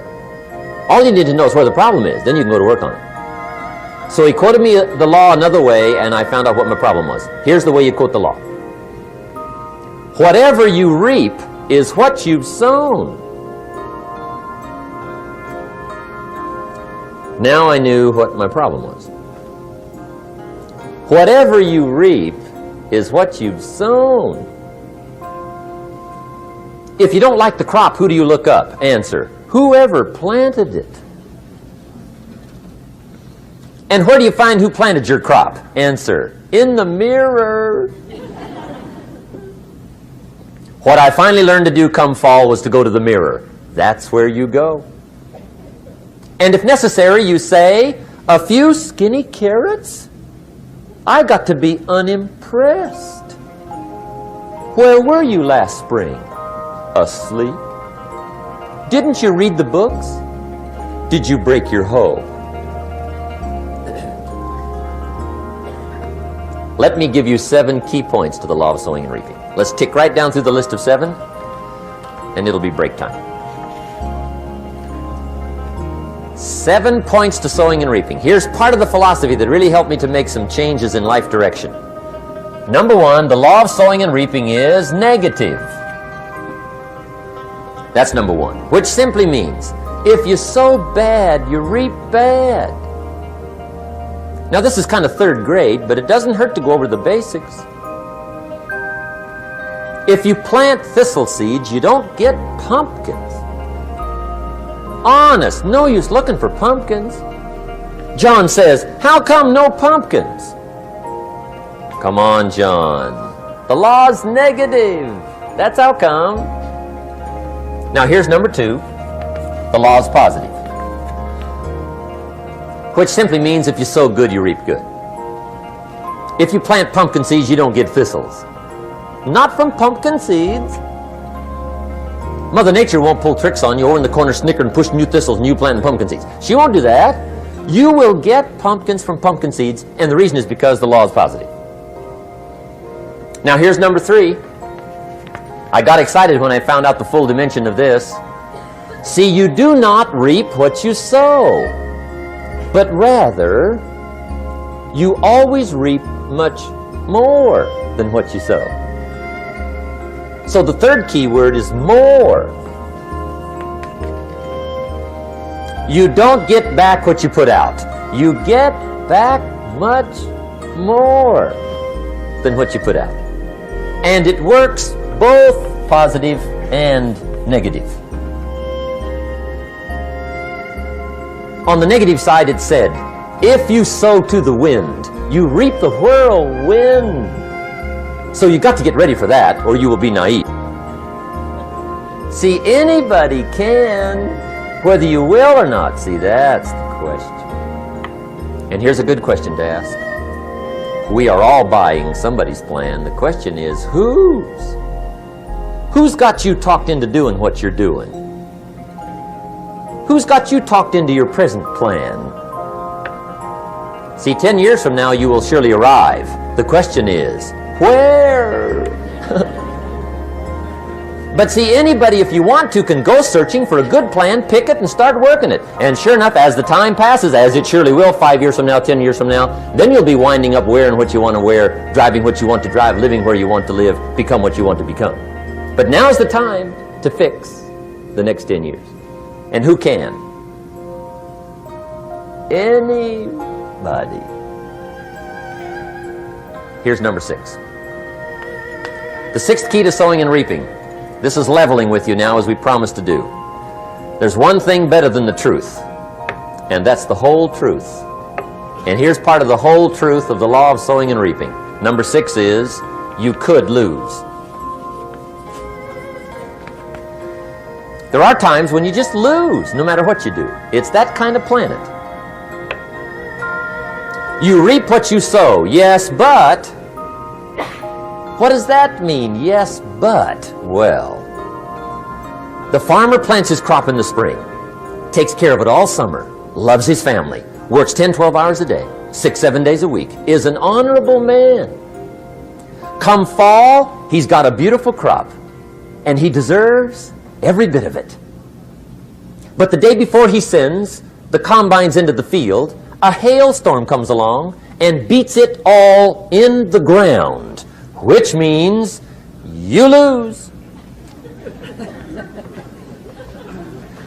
All you need to know is where the problem is, then you can go to work on it. So he quoted me the law another way, and I found out what my problem was. Here's the way you quote the law. Whatever you reap is what you've sown. Now I knew what my problem was. Whatever you reap is what you've sown. If you don't like the crop, who do you look up? Answer, whoever planted it. And where do you find who planted your crop? Answer, in the mirror. What I finally learned to do come fall was to go to the mirror. That's where you go. And if necessary, you say, a few skinny carrots? I got to be unimpressed. Where were you last spring? Asleep? Didn't you read the books? Did you break your hoe? Let me give you 7 key points to the law of sowing and reaping. Let's tick right down through the list of 7, and it'll be break time. 7 points to sowing and reaping. Here's part of the philosophy that really helped me to make some changes in life direction. Number 1, the law of sowing and reaping is negative. That's number 1, which simply means if you sow bad, you reap bad. Now this is kind of 3rd grade, but it doesn't hurt to go over the basics. If you plant thistle seeds, you don't get pumpkins. Honest, no use looking for pumpkins. John says, how come no pumpkins? Come on, John. The law's negative. That's how come. Now here's number 2. The law is positive, which simply means if you sow good, you reap good. If you plant pumpkin seeds, you don't get thistles. Not from pumpkin seeds. Mother Nature won't pull tricks on you over in the corner snicker and push new thistles and you planting pumpkin seeds. She won't do that. You will get pumpkins from pumpkin seeds, and the reason is because the law is positive. Now here's number 3. I got excited when I found out the full dimension of this. See, you do not reap what you sow, but rather you always reap much more than what you sow. So the 3rd key word is more. You don't get back what you put out. You get back much more than what you put out. And it works both positive and negative. On the negative side, it said, if you sow to the wind, you reap the whirlwind. So you got to get ready for that, or you will be naive. See, anybody can, whether you will or not. See, that's the question. And here's a good question to ask. We are all buying somebody's plan. The question is, whose? Who's got you talked into doing what you're doing? Who's got you talked into your present plan? See, 10 years from now, you will surely arrive. The question is, where? But see, anybody, if you want to, can go searching for a good plan, pick it, and start working it. And sure enough, as the time passes, as it surely will, 5 years from now, 10 years from now, then you'll be winding up wearing what you want to wear, driving what you want to drive, living where you want to live, become what you want to become. But now's the time to fix the next 10 years. And who can? Anybody. Here's number 6. The 6th key to sowing and reaping. This is leveling with you now, as we promised to do. There's one thing better than the truth, and that's the whole truth. And here's part of the whole truth of the law of sowing and reaping. Number 6 is, you could lose. There are times when you just lose, no matter what you do. It's that kind of planet. You reap what you sow, yes, but... what does that mean, yes, but? Well, the farmer plants his crop in the spring, takes care of it all summer, loves his family, works 10, 12 hours a day, 6, 7 days a week, is an honorable man. Come fall, he's got a beautiful crop, and he deserves every bit of it. But the day before he sends the combines into the field, a hailstorm comes along and beats it all in the ground, which means you lose.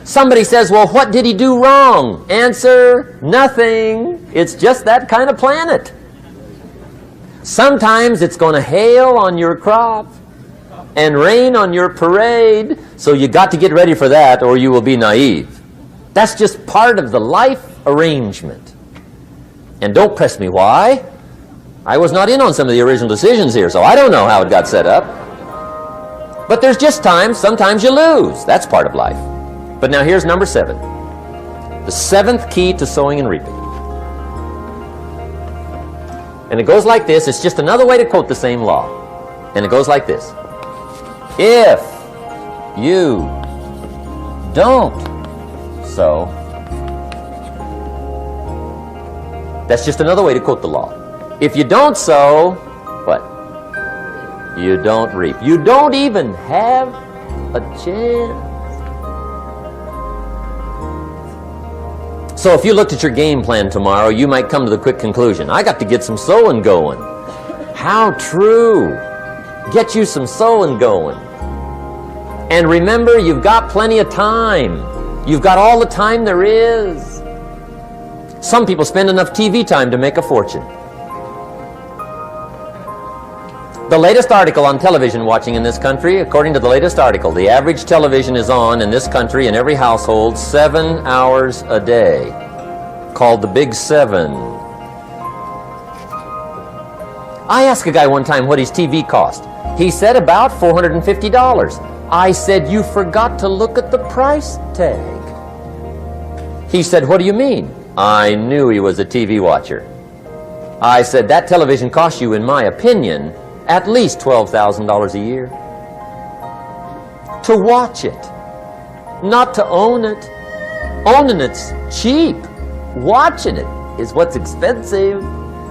Somebody says, well, what did he do wrong? Answer, nothing. It's just that kind of planet. Sometimes it's going to hail on your crop and rain on your parade, so you got to get ready for that or you will be naive. That's just part of the life arrangement. And don't press me why. I was not in on some of the original decisions here, so I don't know how it got set up. But there's just times, sometimes you lose. That's part of life. But now here's number 7. The 7th key to sowing and reaping. And it goes like this. It's just another way to quote the same law. And it goes like this. If you don't sow, that's just another way to quote the law. If you don't sow, what? You don't reap. You don't even have a chance. So if you looked at your game plan tomorrow, you might come to the quick conclusion, I got to get some sowing going. How true. Get you some sowing going. And remember, you've got plenty of time. You've got all the time there is. Some people spend enough TV time to make a fortune. The latest article on television watching in this country, according to the latest article, the average television is on in this country in every household 7 hours a day, called the Big 7. I asked a guy one time what his TV cost. He said about $450. I said, you forgot to look at the price tag. He said, what do you mean? I knew he was a TV watcher. I said, that television costs you, in my opinion, at least $12,000 a year. To watch it, not to own it. Owning it's cheap. Watching it is what's expensive.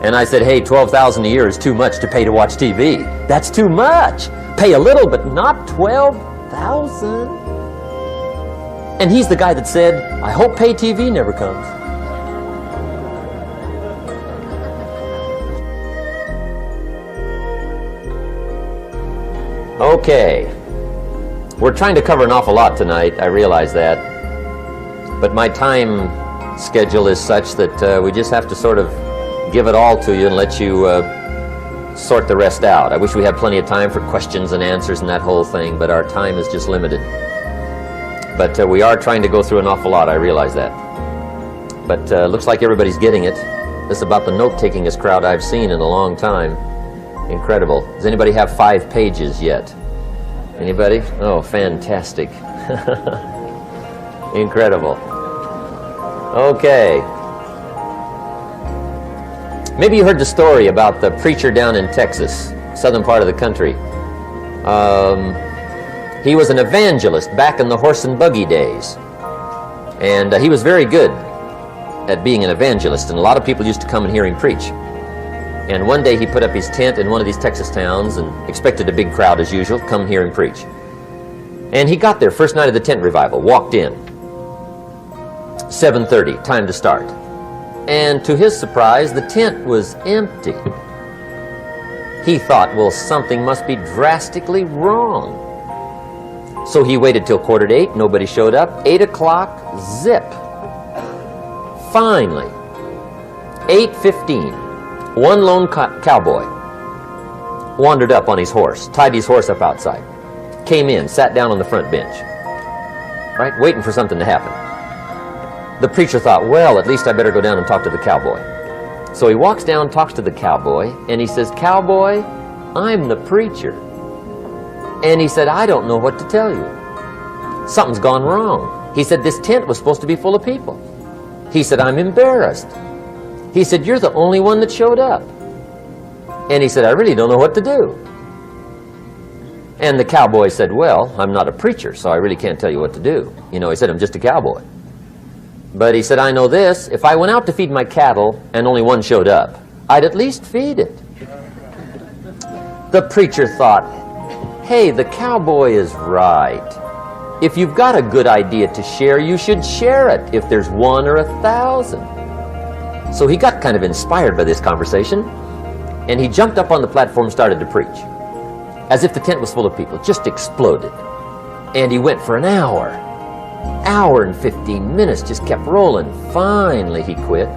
And I said, hey, $12,000 a year is too much to pay to watch TV. That's too much. Pay a little, but not $12,000. And he's the guy that said, I hope pay TV never comes. Okay, we're trying to cover an awful lot tonight, I realize that, but my time schedule is such that we just have to sort of give it all to you and let you sort the rest out. I wish we had plenty of time for questions and answers and that whole thing, but our time is just limited. But we are trying to go through an awful lot, I realize that. But looks like everybody's getting it. This is about the note-takingest crowd I've seen in a long time. Incredible. Does anybody have 5 pages yet? Anybody? Oh, fantastic. Incredible. Okay. Maybe you heard the story about the preacher down in Texas, southern part of the country. He was an evangelist back in the horse and buggy days. And he was very good at being an evangelist, and a lot of people used to come and hear him preach. And one day he put up his tent in one of these Texas towns and expected a big crowd as usual, come hear him preach. And he got there, first night of the tent revival, walked in. 7:30, time to start. And to his surprise, the tent was empty. He thought, well, something must be drastically wrong. So he waited till 7:45, nobody showed up. 8 o'clock, zip. Finally, 8:15. One lone cowboy wandered up on his horse, tied his horse up outside, came in, sat down on the front bench, right, waiting for something to happen. The preacher thought, well, at least I better go down and talk to the cowboy. So he walks down, talks to the cowboy, and he says, Cowboy, I'm the preacher. And he said, I don't know what to tell you. Something's gone wrong. He said, this tent was supposed to be full of people. He said, I'm embarrassed. He said, you're the only one that showed up. And he said, I really don't know what to do. And the cowboy said, well, I'm not a preacher, so I really can't tell you what to do. You know, he said, I'm just a cowboy. But he said, I know this, if I went out to feed my cattle and only one showed up, I'd at least feed it. The preacher thought, hey, the cowboy is right. If you've got a good idea to share, you should share it, if there's 1 or 1,000. So he got kind of inspired by this conversation, and he jumped up on the platform and started to preach. As if the tent was full of people, just exploded. And he went for an hour. Hour and 15 minutes, just kept rolling. Finally, he quit.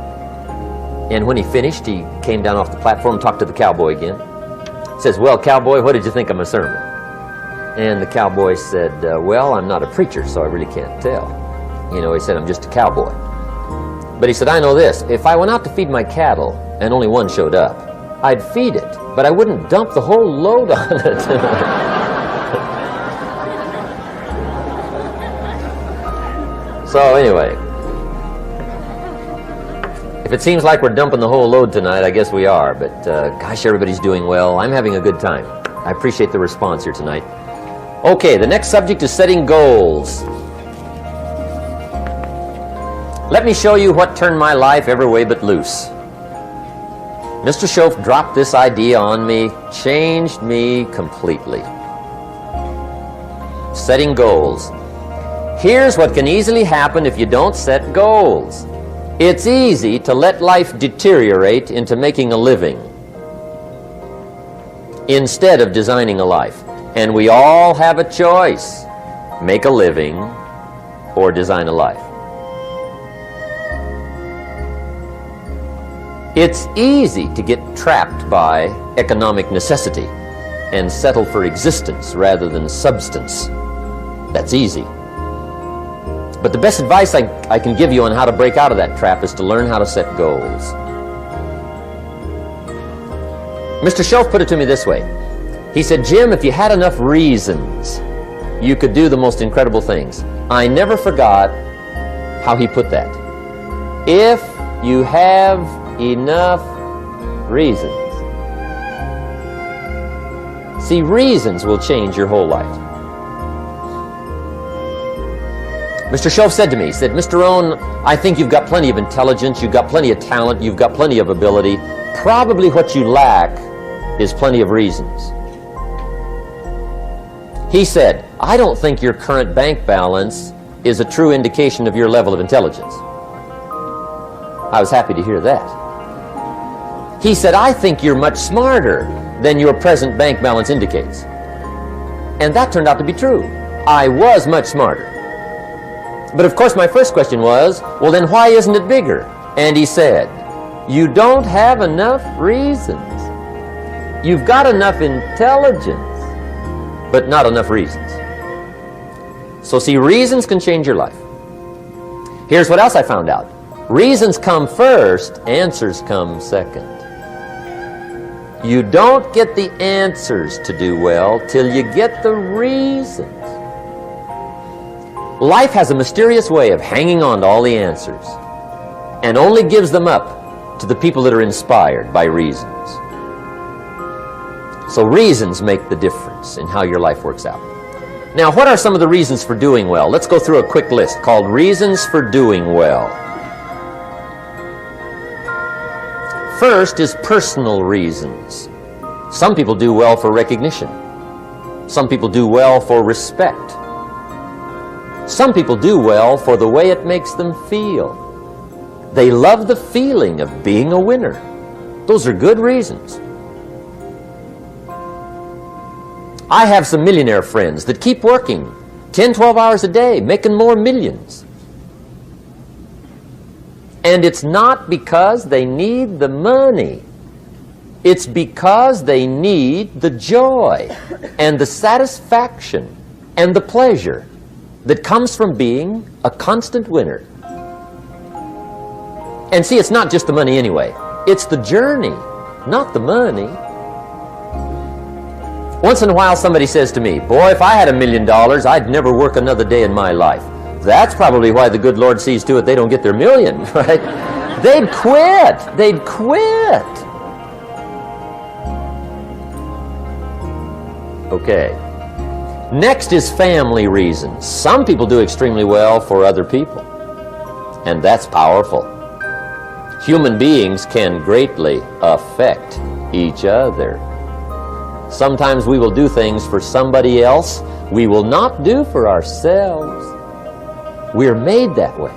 And when he finished, he came down off the platform and talked to the cowboy again. Says, well, cowboy, what did you think of my sermon? And the cowboy said, well, I'm not a preacher, so I really can't tell. You know, he said, I'm just a cowboy. But he said, I know this. If I went out to feed my cattle and only one showed up, I'd feed it, but I wouldn't dump the whole load on it. So anyway, if it seems like we're dumping the whole load tonight, I guess we are. But gosh, everybody's doing well. I'm having a good time. I appreciate the response here tonight. Okay, the next subject is setting goals. Let me show you what turned my life every way but loose. Mr. Schoaf dropped this idea on me, changed me completely. Setting goals. Here's what can easily happen if you don't set goals. It's easy to let life deteriorate into making a living instead of designing a life. And we all have a choice. Make a living or design a life. It's easy to get trapped by economic necessity and settle for existence rather than substance. That's easy. But the best advice I can give you on how to break out of that trap is to learn how to set goals. Mr. Schoaf put it to me this way. He said, Jim, if you had enough reasons, you could do the most incredible things. I never forgot how he put that. If you have enough reasons. See, reasons will change your whole life. Mr. Schoaf said to me, he said, Mr. Rohn, I think you've got plenty of intelligence, you've got plenty of talent, you've got plenty of ability. Probably what you lack is plenty of reasons. He said, I don't think your current bank balance is a true indication of your level of intelligence. I was happy to hear that. He said, I think you're much smarter than your present bank balance indicates. And that turned out to be true. I was much smarter. But of course my first question was, well then why isn't it bigger? And he said, you don't have enough reasons. You've got enough intelligence, but not enough reasons. So see, reasons can change your life. Here's what else I found out. Reasons come first, answers come second. You don't get the answers to do well till you get the reasons. Life has a mysterious way of hanging on to all the answers and only gives them up to the people that are inspired by reasons. So reasons make the difference in how your life works out. Now, what are some of the reasons for doing well? Let's go through a quick list called Reasons for Doing Well. First is personal reasons. Some people do well for recognition. Some people do well for respect. Some people do well for the way it makes them feel. They love the feeling of being a winner. Those are good reasons. I have some millionaire friends that keep working 10, 12 hours a day, making more millions. And it's not because they need the money. It's because they need the joy and the satisfaction and the pleasure that comes from being a constant winner. And see, it's not just the money anyway. It's the journey, not the money. Once in a while somebody says to me, boy, if I had $1 million, I'd never work another day in my life. That's probably why the good Lord sees to it they don't get their million, right? They'd quit. They'd quit. Okay. Next is family reasons. Some people do extremely well for other people, and that's powerful. Human beings can greatly affect each other. Sometimes we will do things for somebody else we will not do for ourselves. We're made that way.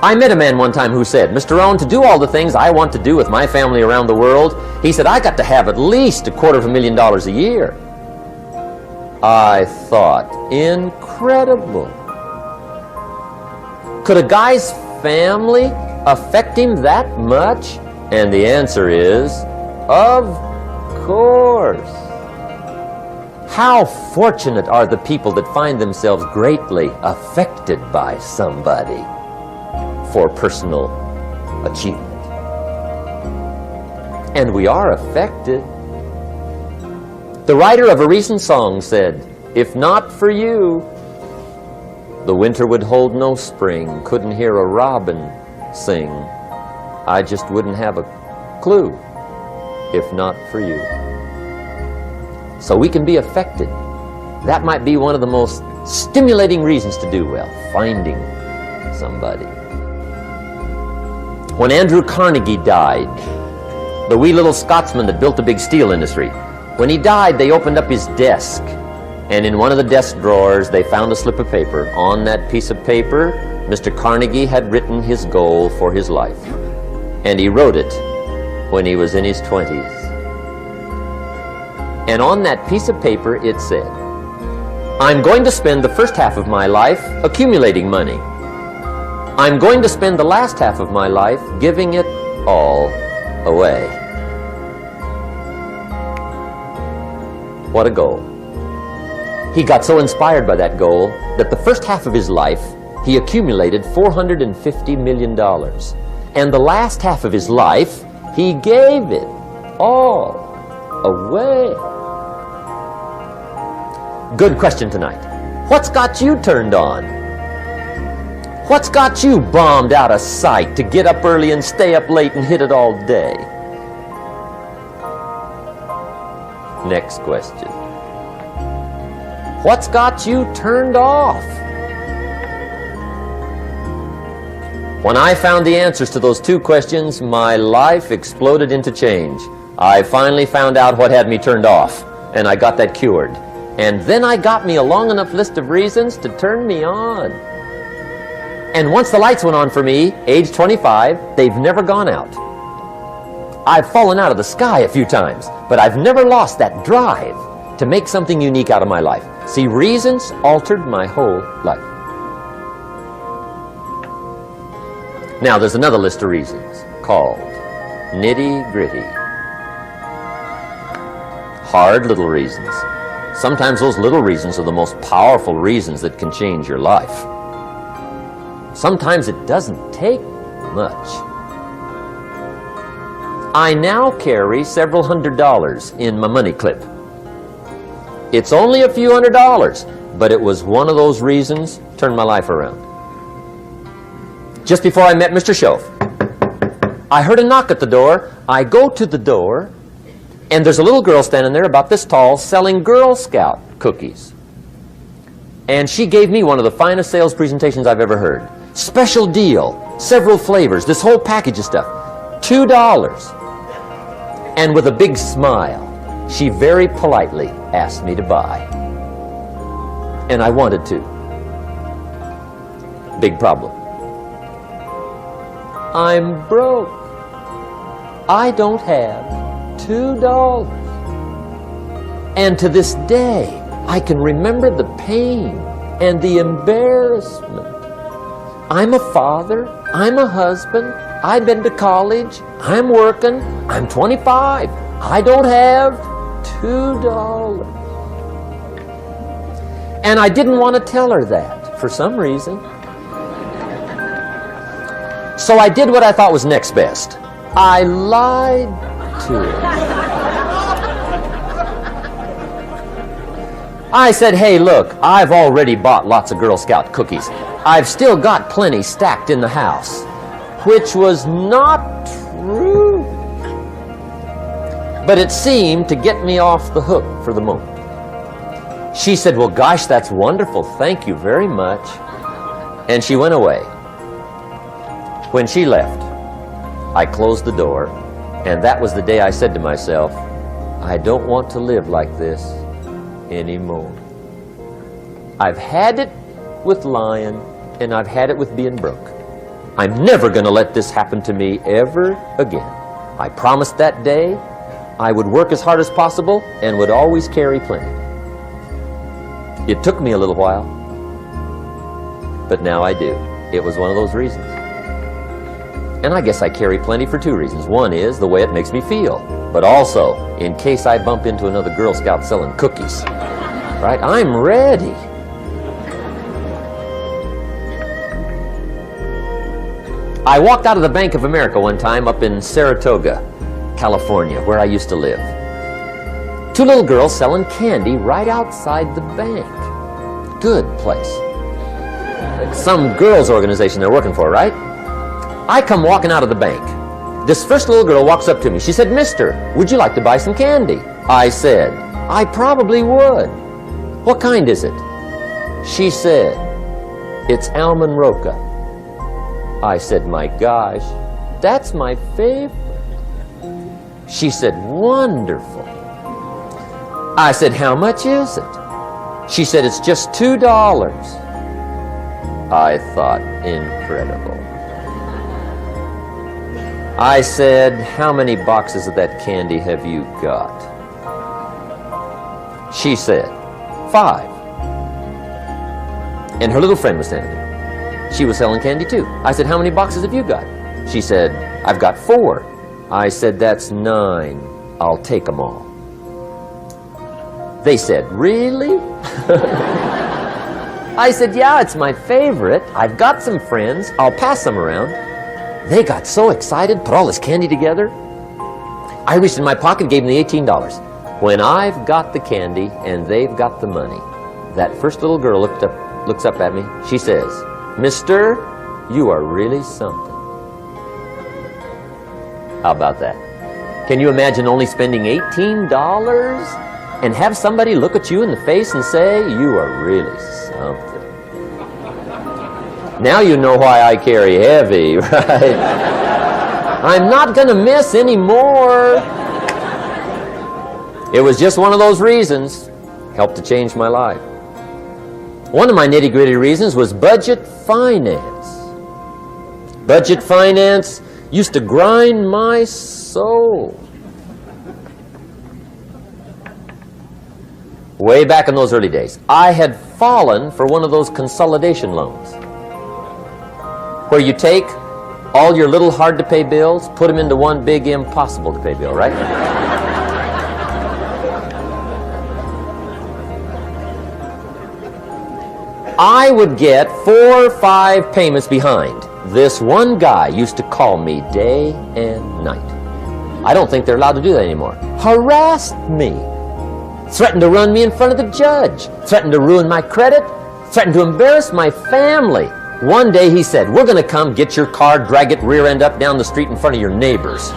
I met a man one time who said, Mr. Rohn, to do all the things I want to do with my family around the world, he said, I got to have at least $250,000 a year. I thought, incredible. Could a guy's family affect him that much? And the answer is, of course. How fortunate are the people that find themselves greatly affected by somebody for personal achievement. And we are affected. The writer of a recent song said, "If not for you, the winter would hold no spring, couldn't hear a robin sing. I just wouldn't have a clue if not for you." So we can be affected. That might be one of the most stimulating reasons to do well, finding somebody. When Andrew Carnegie died, the wee little Scotsman that built the big steel industry, when he died, they opened up his desk, and in one of the desk drawers they found a slip of paper. On that piece of paper, Mr. Carnegie had written his goal for his life, and he wrote it when he was in his 20s. And on that piece of paper it said, "I'm going to spend the first half of my life accumulating money. I'm going to spend the last half of my life giving it all away." What a goal. He got so inspired by that goal that the first half of his life he accumulated $450 million. And the last half of his life he gave it all away. Good question tonight. What's got you turned on? What's got you bombed out of sight to get up early and stay up late and hit it all day? Next question. What's got you turned off? When I found the answers to those two questions, my life exploded into change. I finally found out what had me turned off, and I got that cured. And then I got me a long enough list of reasons to turn me on. And once the lights went on for me, age 25, they've never gone out. I've fallen out of the sky a few times, but I've never lost that drive to make something unique out of my life. See, reasons altered my whole life. Now, there's another list of reasons called nitty-gritty. Hard little reasons. Sometimes those little reasons are the most powerful reasons that can change your life. Sometimes it doesn't take much. I now carry several $100s in my money clip. It's only a few $100s, but it was one of those reasons turned my life around. Just before I met Mr. Schoaf, I heard a knock at the door. I go to the door, and there's a little girl standing there about this tall selling Girl Scout cookies. And she gave me one of the finest sales presentations I've ever heard. Special deal, several flavors, this whole package of stuff, $2. And with a big smile, she very politely asked me to buy. And I wanted to. Big problem. I'm broke. I don't have $2. And to this day, I can remember the pain and the embarrassment. I'm a father, I'm a husband, I've been to college, I'm working, I'm 25, I don't have $2. And I didn't want to tell her that for some reason. So I did what I thought was next best. I lied to her. I said, "Hey, look, I've already bought lots of Girl Scout cookies. I've still got plenty stacked in the house," which was not true. But it seemed to get me off the hook for the moment. She said, "Well, gosh, that's wonderful. Thank you very much." And she went away. When she left, I closed the door, and that was the day I said to myself, I don't want to live like this anymore. I've had it with lying, and I've had it with being broke. I'm never going to let this happen to me ever again. I promised that day I would work as hard as possible and would always carry plenty. It took me a little while, but now I do. It was one of those reasons. And I guess I carry plenty for two reasons. One is the way it makes me feel, but also in case I bump into another Girl Scout selling cookies. Right? I'm ready. I walked out of the Bank of America one time up in Saratoga, California, where I used to live. Two little girls selling candy right outside the bank. Good place. Some girls' organization they're working for, right? I come walking out of the bank. This first little girl walks up to me. She said, "Mister, would you like to buy some candy?" I said, "I probably would." "What kind is it?" She said, "It's almond roca." I said, "My gosh, that's my favorite." She said, "Wonderful." I said, "How much is it?" She said, "It's just $2. I thought, incredible. I said, "How many boxes of that candy have you got?" She said, 5. And her little friend was standing there. She was selling candy too. I said, "How many boxes have you got?" She said, "I've got 4. I said, "That's 9. I'll take them all." They said, "Really?" I said, "Yeah, it's my favorite. I've got some friends. I'll pass them around." They got so excited, put all this candy together. I reached in my pocket, gave them the $18. When I've got the candy and they've got the money, that first little girl looks up at me. She says, "Mister, you are really something." How about that? Can you imagine only spending $18 and have somebody look at you in the face and say, "You are really something"? Now you know why I carry heavy, right? I'm not going to miss anymore. It was just one of those reasons. Helped to change my life. One of my nitty-gritty reasons was budget finance. Budget finance used to grind my soul. Way back in those early days, I had fallen for one of those consolidation loans, where you take all your little hard-to-pay bills, put them into one big impossible-to-pay bill, right? I would get 4 or 5 payments behind. This one guy used to call me day and night. I don't think they're allowed to do that anymore. Harassed me. Threatened to run me in front of the judge. Threatened to ruin my credit. Threatened to embarrass my family. One day he said, "We're going to come get your car, drag it rear end up down the street in front of your neighbors."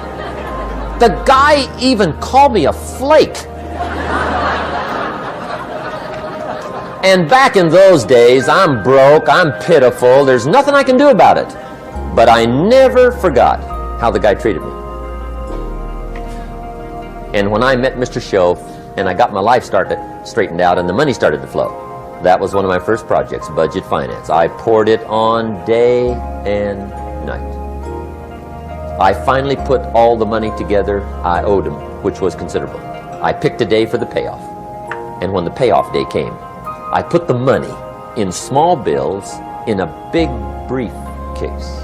The guy even called me a flake. And back in those days, I'm broke, I'm pitiful, there's nothing I can do about it. But I never forgot how the guy treated me. And when I met Mr. Shove and I got my life straightened out and the money started to flow, that was one of my first projects, budget finance. I poured it on day and night. I finally put all the money together I owed him, which was considerable. I picked a day for the payoff. And when the payoff day came, I put the money in small bills in a big briefcase.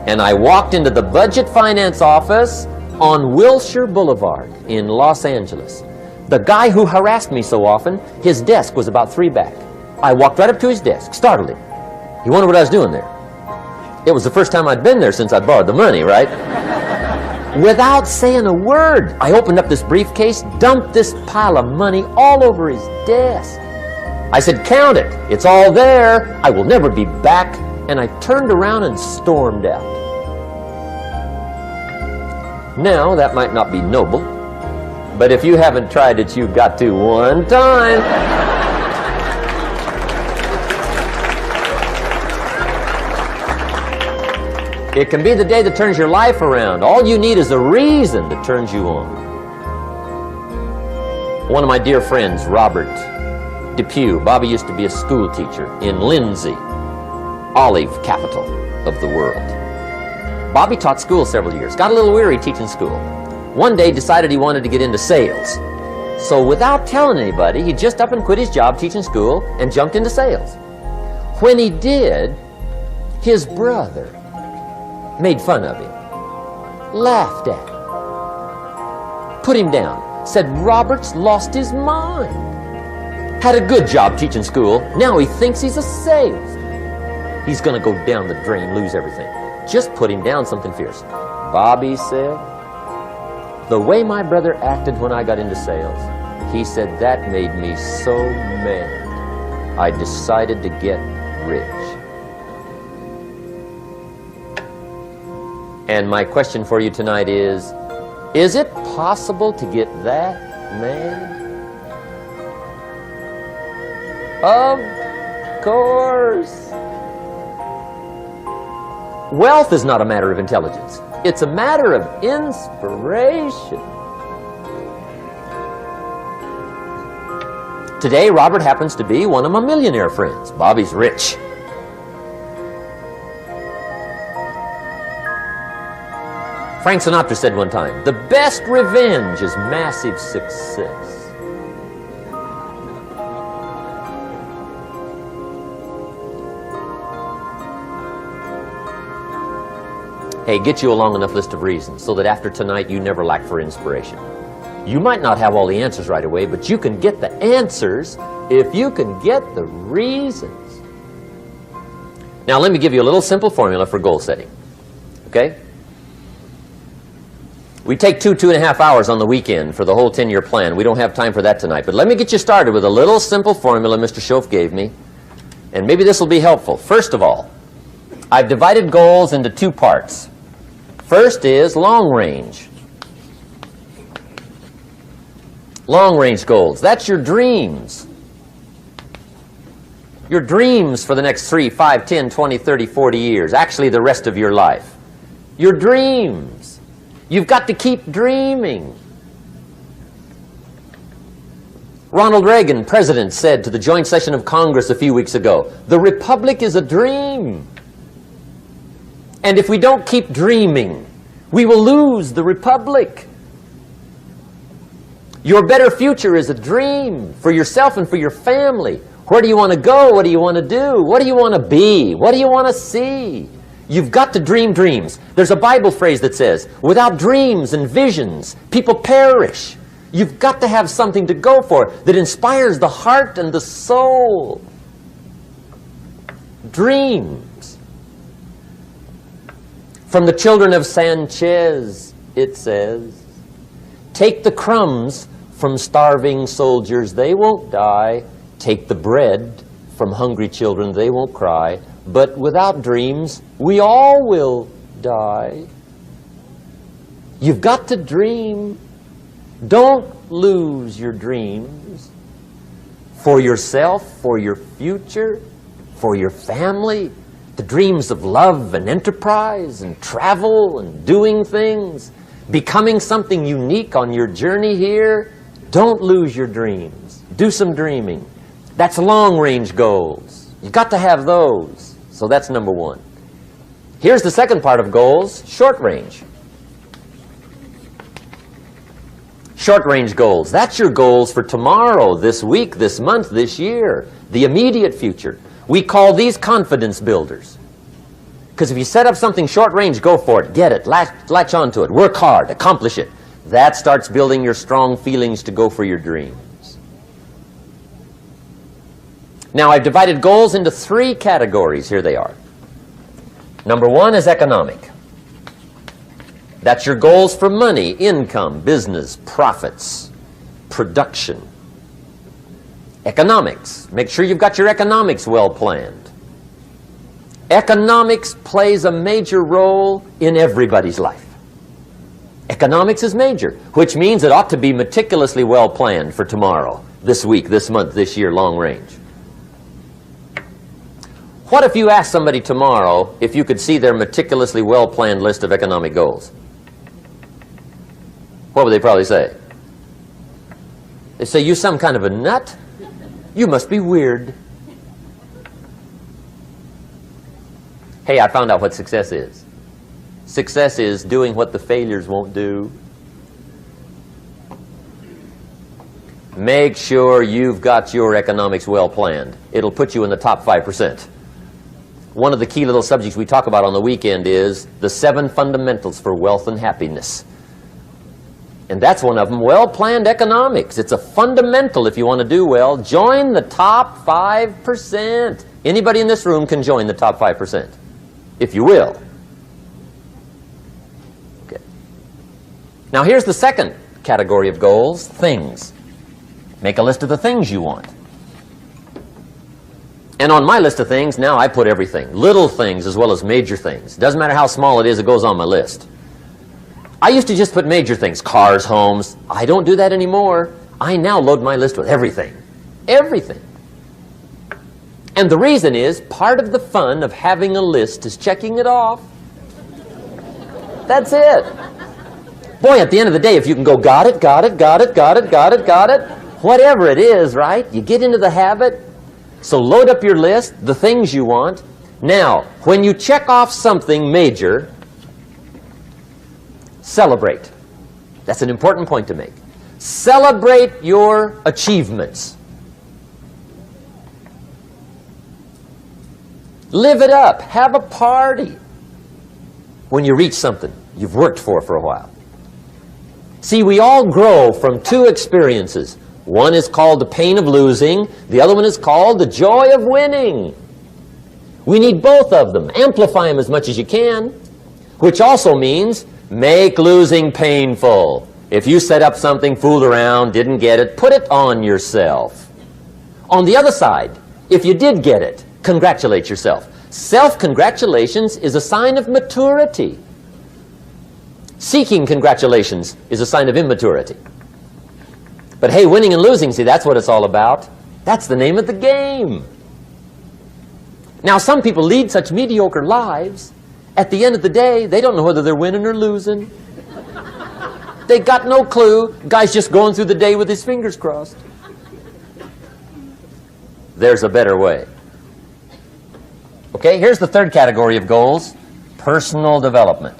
And I walked into the budget finance office on Wilshire Boulevard in Los Angeles. The guy who harassed me so often, his desk was about 3 back. I walked right up to his desk, startled him. He wondered what I was doing there. It was the first time I'd been there since I borrowed the money, right? Without saying a word, I opened up this briefcase, dumped this pile of money all over his desk. I said, "Count it. It's all there. I will never be back." And I turned around and stormed out. Now, that might not be noble, but if you haven't tried it, you've got to one time. It can be the day that turns your life around. All you need is a reason that turns you on. One of my dear friends, Robert Depew, Bobby used to be a school teacher in Lindsay, olive capital of the world. Bobby taught school several years, got a little weary teaching school. One day decided he wanted to get into sales. So without telling anybody, he just up and quit his job teaching school and jumped into sales. When he did, his brother made fun of him, laughed at him, put him down, said Robert's lost his mind. Had a good job teaching school. Now he thinks he's a salesman. He's going to go down the drain, lose everything. Just put him down something fierce. Bobby said, the way my brother acted when I got into sales, he said that made me so mad. I decided to get rich. And my question for you tonight is it possible to get that mad? Of course. Wealth is not a matter of intelligence. It's a matter of inspiration. Today, Robert happens to be one of my millionaire friends. Bobby's rich. Frank Sinatra said one time, the best revenge is massive success. Hey, get you a long enough list of reasons so that after tonight you never lack for inspiration. You might not have all the answers right away, but you can get the answers if you can get the reasons. Now let me give you a little simple formula for goal setting. Okay? We take 2.5 hours on the weekend for the whole 10-year plan. We don't have time for that tonight. But let me get you started with a little simple formula Mr. Schoaf gave me. And maybe this will be helpful. First of all, I've divided goals into 2 parts. First is long range. Long range goals. That's your dreams. Your dreams for the next 3, 5, 10, 20, 30, 40 years. Actually, the rest of your life. Your dreams. You've got to keep dreaming. Ronald Reagan, president, said to the joint session of Congress a few weeks ago, the Republic is a dream. And if we don't keep dreaming, we will lose the Republic. Your better future is a dream for yourself and for your family. Where do you want to go? What do you want to do? What do you want to be? What do you want to see? You've got to dream dreams. There's a Bible phrase that says, without dreams and visions, people perish. You've got to have something to go for that inspires the heart and the soul. Dreams. From the children of Sanchez, it says, take the crumbs from starving soldiers, they won't die. Take the bread from hungry children, they won't cry. But without dreams, we all will die. You've got to dream. Don't lose your dreams. For yourself, for your future, for your family. The dreams of love and enterprise and travel and doing things. Becoming something unique on your journey here. Don't lose your dreams. Do some dreaming. That's long-range goals. You've got to have those. So that's number 1. Here's the second part of goals, short-range. Short-range goals. That's your goals for tomorrow, this week, this month, this year. The immediate future. We call these confidence builders. Because if you set up something short-range, go for it. Get it. Latch onto it. Work hard. Accomplish it. That starts building your strong feelings to go for your dreams. Now, I've divided goals into 3 categories. Here they are. Number 1 is economic. That's your goals for money, income, business, profits, production. Economics. Make sure you've got your economics well planned. Economics plays a major role in everybody's life. Economics is major, which means it ought to be meticulously well planned for tomorrow, this week, this month, this year, long range. What if you asked somebody tomorrow if you could see their meticulously well-planned list of economic goals? What would they probably say? They say, you some kind of a nut? You must be weird. Hey, I found out what success is. Success is doing what the failures won't do. Make sure you've got your economics well planned. It'll put you in the top 5%. One of the key little subjects we talk about on the weekend is the 7 fundamentals for wealth and happiness. And that's one of them, well-planned economics. It's a fundamental if you want to do well. Join the top 5%. Anybody in this room can join the top 5%, if you will. Okay. Now here's the second category of goals, things. Make a list of the things you want. And on my list of things, now I put everything. Little things as well as major things. Doesn't matter how small it is, it goes on my list. I used to just put major things, cars, homes. I don't do that anymore. I now load my list with everything. Everything. And the reason is, part of the fun of having a list is checking it off. That's it. Boy, at the end of the day, if you can go, got it, got it, got it, got it, got it, got it, whatever it is, right? You get into the habit. So load up your list, the things you want. Now, when you check off something major, celebrate. That's an important point to make. Celebrate your achievements. Live it up. Have a party when you reach something you've worked for a while. See, we all grow from two experiences. One is called the pain of losing. The other one is called the joy of winning. We need both of them. Amplify them as much as you can, which also means make losing painful. If you set up something, fooled around, didn't get it, put it on yourself. On the other side, if you did get it, congratulate yourself. Self-congratulations is a sign of maturity. Seeking congratulations is a sign of immaturity. But hey, winning and losing, see, that's what it's all about. That's the name of the game. Now, some people lead such mediocre lives, at the end of the day, they don't know whether they're winning or losing. They got no clue. Guy's just going through the day with his fingers crossed. There's a better way. Okay, here's the third category of goals, personal development.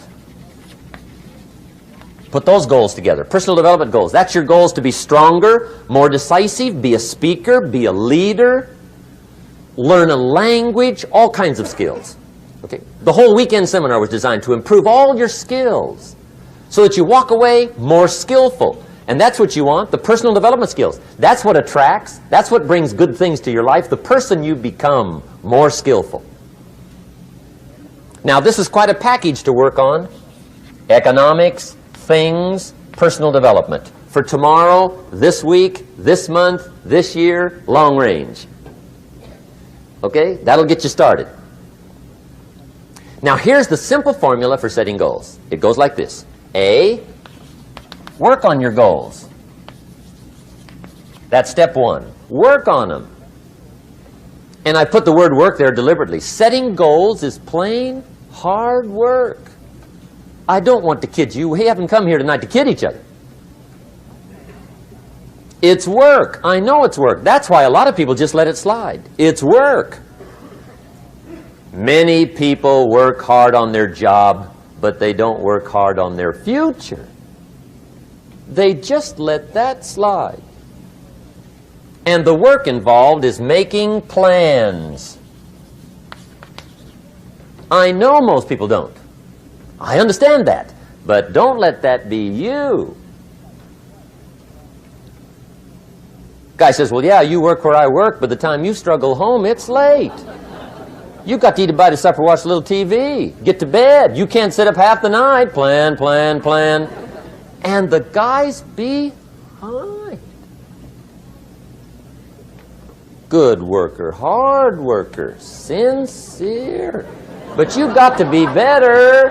Put those goals together. Personal development goals. That's your goals to be stronger, more decisive, be a speaker, be a leader, learn a language, all kinds of skills. Okay? The whole weekend seminar was designed to improve all your skills so that you walk away more skillful. And that's what you want, the personal development skills. That's what attracts, that's what brings good things to your life, the person you become more skillful. Now, this is quite a package to work on. Economics, things, personal development. For tomorrow, this week, this month, this year, long range. Okay? That'll get you started. Now, here's the simple formula for setting goals. It goes like this. A, work on your goals. That's step one. Work on them. And I put the word work there deliberately. Setting goals is plain hard work. I don't want to kid you. We haven't come here tonight to kid each other. It's work. I know it's work. That's why a lot of people just let it slide. It's work. Many people work hard on their job, but they don't work hard on their future. They just let that slide. And the work involved is making plans. I know most people don't. I understand that, but don't let that be you. Guy says, well, yeah, you work where I work, but the time you struggle home, it's late. You've got to eat a bite of supper, watch a little TV, get to bed. You can't sit up half the night. Plan, plan, plan. And the guy's behind. Good worker, hard worker, sincere. But you've got to be better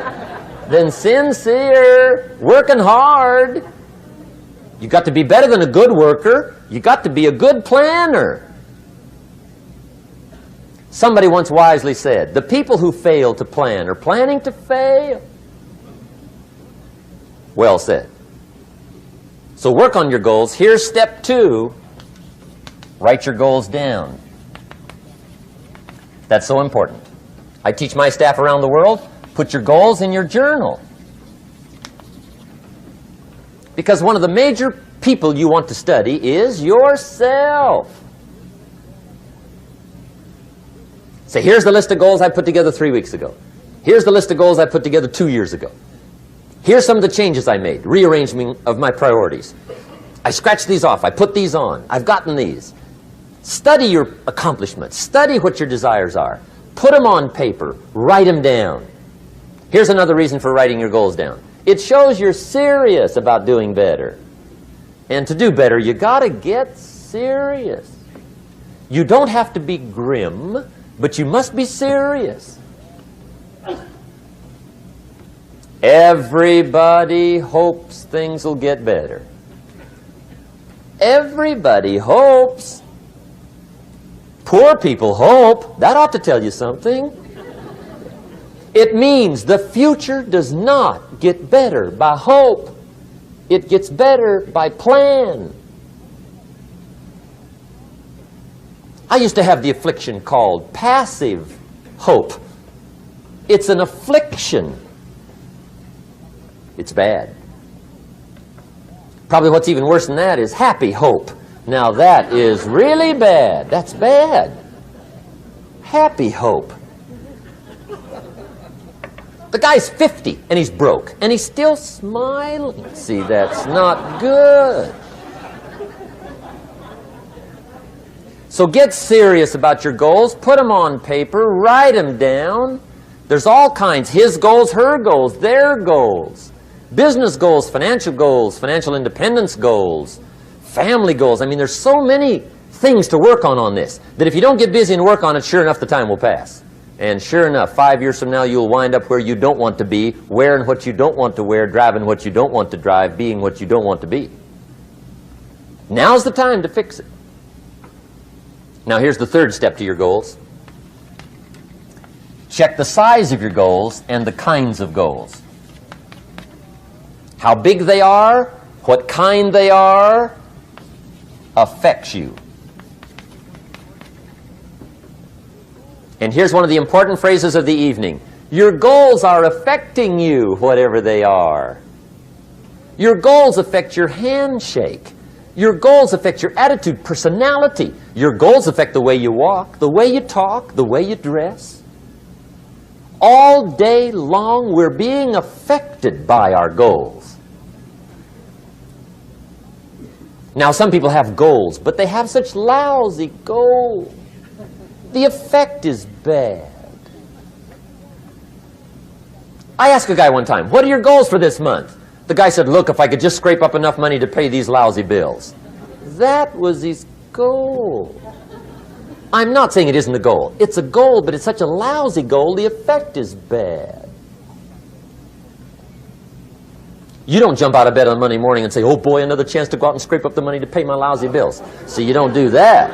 than sincere, working hard. You've got to be better than a good worker. You've got to be a good planner. Somebody once wisely said, the people who fail to plan are planning to fail. Well said. So work on your goals. Here's step 2. Write your goals down. That's so important. I teach my staff around the world, put your goals in your journal. Because one of the major people you want to study is yourself. Say, here's the list of goals I put together 3 weeks ago. Here's the list of goals I put together 2 years ago. Here's some of the changes I made. Rearrangement of my priorities. I scratched these off. I put these on. I've gotten these. Study your accomplishments. Study what your desires are. Put them on paper. Write them down. Here's another reason for writing your goals down. It shows you're serious about doing better. And to do better, you got to get serious. You don't have to be grim, but you must be serious. Everybody hopes things will get better. Everybody hopes. Poor people hope. That ought to tell you something. It means the future does not get better by hope. It gets better by plan. I used to have the affliction called passive hope. It's an affliction. It's bad. Probably what's even worse than that is happy hope. Now that is really bad. That's bad. Happy hope. The guy's 50 and he's broke and he's still smiling. See, that's not good. So get serious about your goals. Put them on paper. Write them down. There's all kinds. His goals, her goals, their goals. Business goals, financial independence goals, family goals. I mean, there's so many things to work on this that if you don't get busy and work on it, sure enough, the time will pass. And sure enough, 5 years from now, you'll wind up where you don't want to be, wearing what you don't want to wear, driving what you don't want to drive, being what you don't want to be. Now's the time to fix it. Now, here's the third step to your goals. Check the size of your goals and the kinds of goals. How big they are, what kind they are, affects you. And here's one of the important phrases of the evening. Your goals are affecting you, whatever they are. Your goals affect your handshake. Your goals affect your attitude, personality. Your goals affect the way you walk, the way you talk, the way you dress. All day long, we're being affected by our goals. Now, some people have goals, but they have such lousy goals. The effect is bad. I asked a guy one time, what are your goals for this month? The guy said, look, if I could just scrape up enough money to pay these lousy bills. That was his goal. I'm not saying it isn't a goal. It's a goal, but it's such a lousy goal, the effect is bad. You don't jump out of bed on Monday morning and say, oh boy, another chance to go out and scrape up the money to pay my lousy bills. See, you don't do that.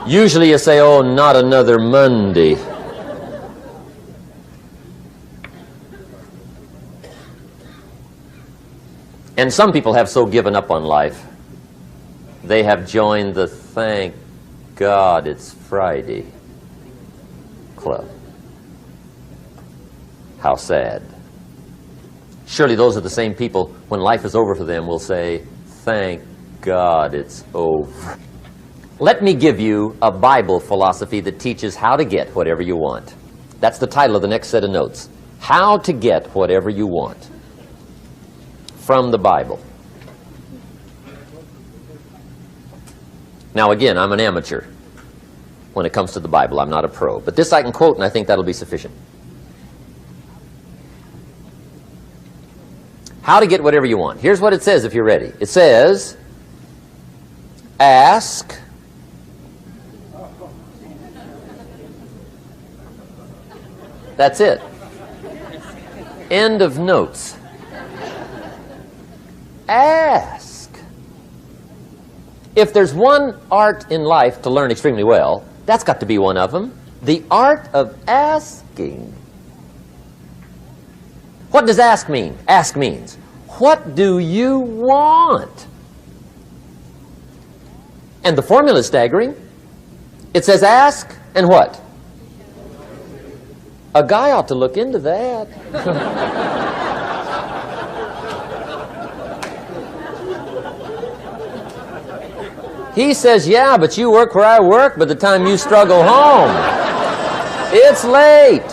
Usually you say, oh, not another Monday. And some people have so given up on life, they have joined the thank God it's Friday club. How sad. Surely those are the same people, when life is over for them, will say, thank God it's over. Let me give you a Bible philosophy that teaches how to get whatever you want. That's the title of the next set of notes. How to get whatever you want. From the Bible. Now again, I'm an amateur when it comes to the Bible. I'm not a pro. But this I can quote, and I think that'll be sufficient. How to get whatever you want. Here's what it says if you're ready. It says, ask, that's it. End of notes. Ask. If there's one art in life to learn extremely well, that's got to be one of them. The art of asking. What does ask mean? Ask means, what do you want? And the formula is staggering. It says ask and what? A guy ought to look into that. He says, yeah, but you work where I work, by the time you struggle home, it's late.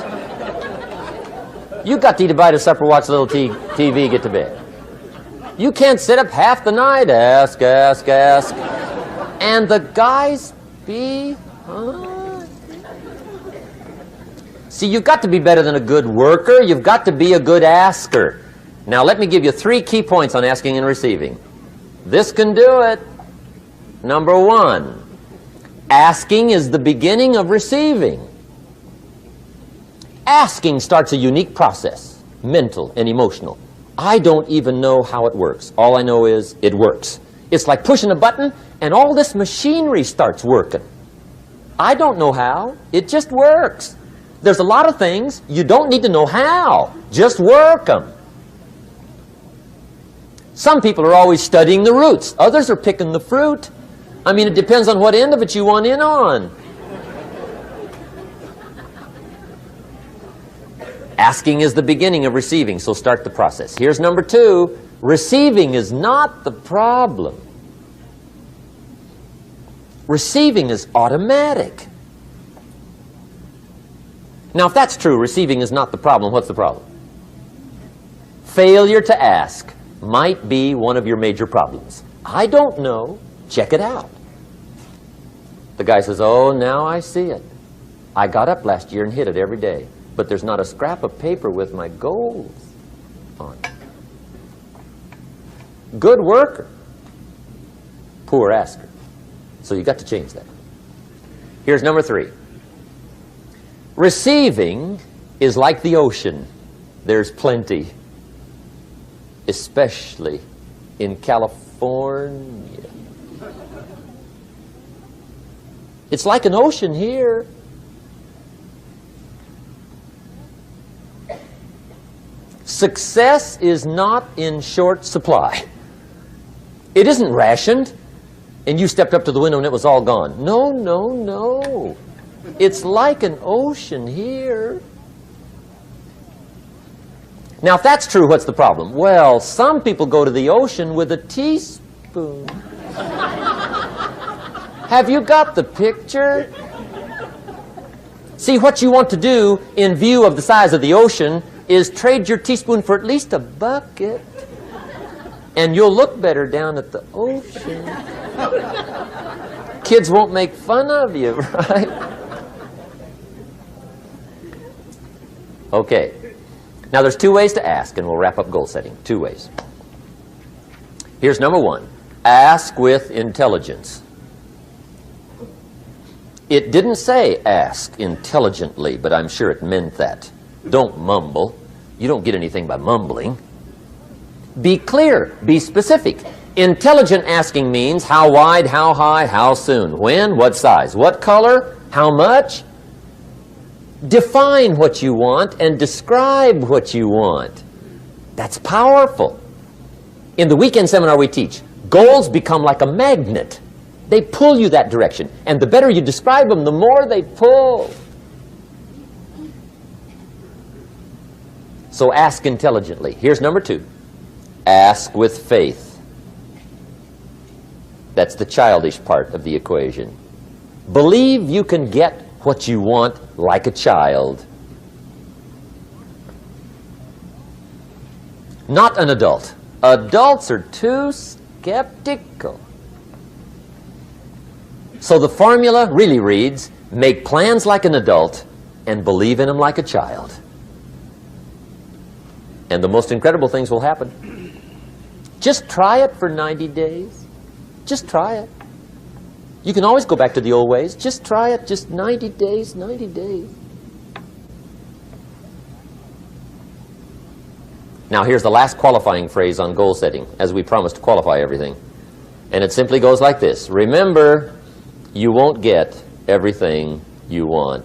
You got to eat a bite of supper, watch a little TV, get to bed. You can't sit up half the night, ask. And the guys behind. See, you've got to be better than a good worker. You've got to be a good asker. Now, let me give you 3 key points on asking and receiving. This can do it. Number 1, asking is the beginning of receiving. Asking starts a unique process, mental and emotional. I don't even know how it works. All I know is it works. It's like pushing a button and all this machinery starts working. I don't know how. It just works. There's a lot of things you don't need to know how. Just work them. Some people are always studying the roots. Others are picking the fruit. I mean, it depends on what end of it you want in on. Asking is the beginning of receiving, so start the process. Here's number 2. Receiving is not the problem. Receiving is automatic. Now, if that's true, receiving is not the problem, what's the problem? Failure to ask might be one of your major problems. I don't know. Check it out. The guy says, oh, now I see it. I got up last year and hit it every day, but there's not a scrap of paper with my goals on it. Good worker, poor asker. So you got to change that. Here's number 3. Receiving is like the ocean. There's plenty, especially in California. It's like an ocean here. Success is not in short supply. It isn't rationed, and you stepped up to the window and it was all gone. No, no, no. It's like an ocean here. Now, if that's true, what's the problem? Well, some people go to the ocean with a teaspoon. Have you got the picture? See, what you want to do in view of the size of the ocean is trade your teaspoon for at least a bucket. And you'll look better down at the ocean. Kids won't make fun of you, right? Okay. Now, there's 2 ways to ask, and we'll wrap up goal setting. 2 ways. Here's number 1. Ask with intelligence. It didn't say ask intelligently, but I'm sure it meant that. Don't mumble. You don't get anything by mumbling. Be clear. Be specific. Intelligent asking means how wide, how high, how soon, when, what size, what color, how much. Define what you want and describe what you want. That's powerful. In the weekend seminar we teach, goals become like a magnet. They pull you that direction. And the better you describe them, the more they pull. So ask intelligently. Here's number 2. Ask with faith. That's the childish part of the equation. Believe you can get what you want like a child. Not an adult. Adults are too skeptical. So the formula really reads, make plans like an adult and believe in them like a child. And the most incredible things will happen. Just try it for 90 days. Just try it. You can always go back to the old ways. Just try it. Just 90 days, 90 days. Now, here's the last qualifying phrase on goal setting, as we promised to qualify everything. And it simply goes like this. Remember, you won't get everything you want.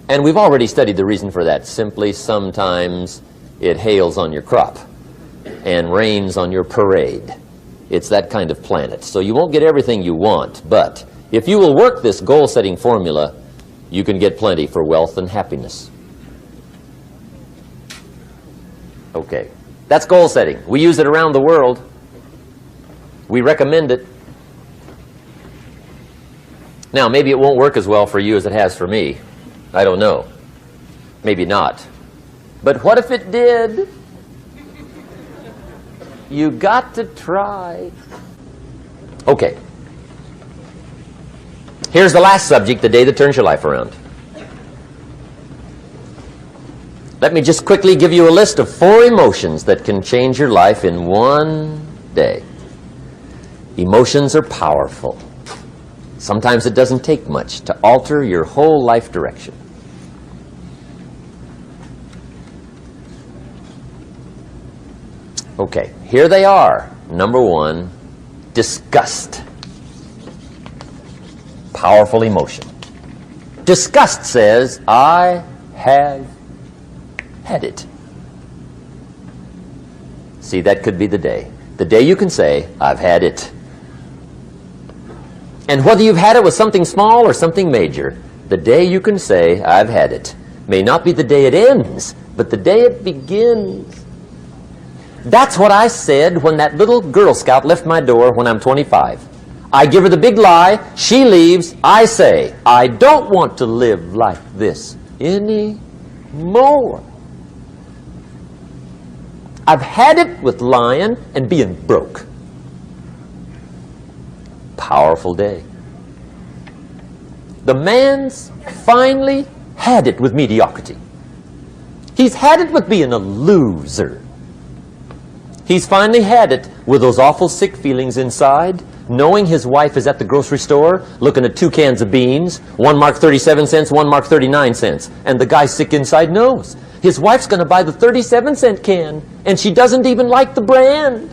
And we've already studied the reason for that. Simply, sometimes it hails on your crop and rains on your parade. It's that kind of planet. So you won't get everything you want, but if you will work this goal-setting formula, you can get plenty for wealth and happiness. Okay, that's goal setting. We use it around the world. We recommend it. Now, maybe it won't work as well for you as it has for me. I don't know. Maybe not. But what if it did? You got to try. Okay. Here's the last subject, the day that turns your life around. Let me just quickly give you a list of 4 emotions that can change your life in one day. Emotions are powerful. Sometimes it doesn't take much to alter your whole life direction. Okay, here they are. Number 1, disgust. Powerful emotion. Disgust says, I have had it. See, that could be the day. The day you can say, I've had it. And whether you've had it with something small or something major, the day you can say, I've had it, may not be the day it ends, but the day it begins. That's what I said when that little Girl Scout left my door when I'm 25. I give her the big lie, she leaves, I say, I don't want to live like this anymore. I've had it with lying and being broke. Powerful day. The man's finally had it with mediocrity. He's had it with being a loser. He's finally had it with those awful sick feelings inside, knowing his wife is at the grocery store looking at 2 cans of beans, one marked 37 cents, one marked 39 cents. And the guy sick inside knows his wife's going to buy the 37-cent can, and she doesn't even like the brand.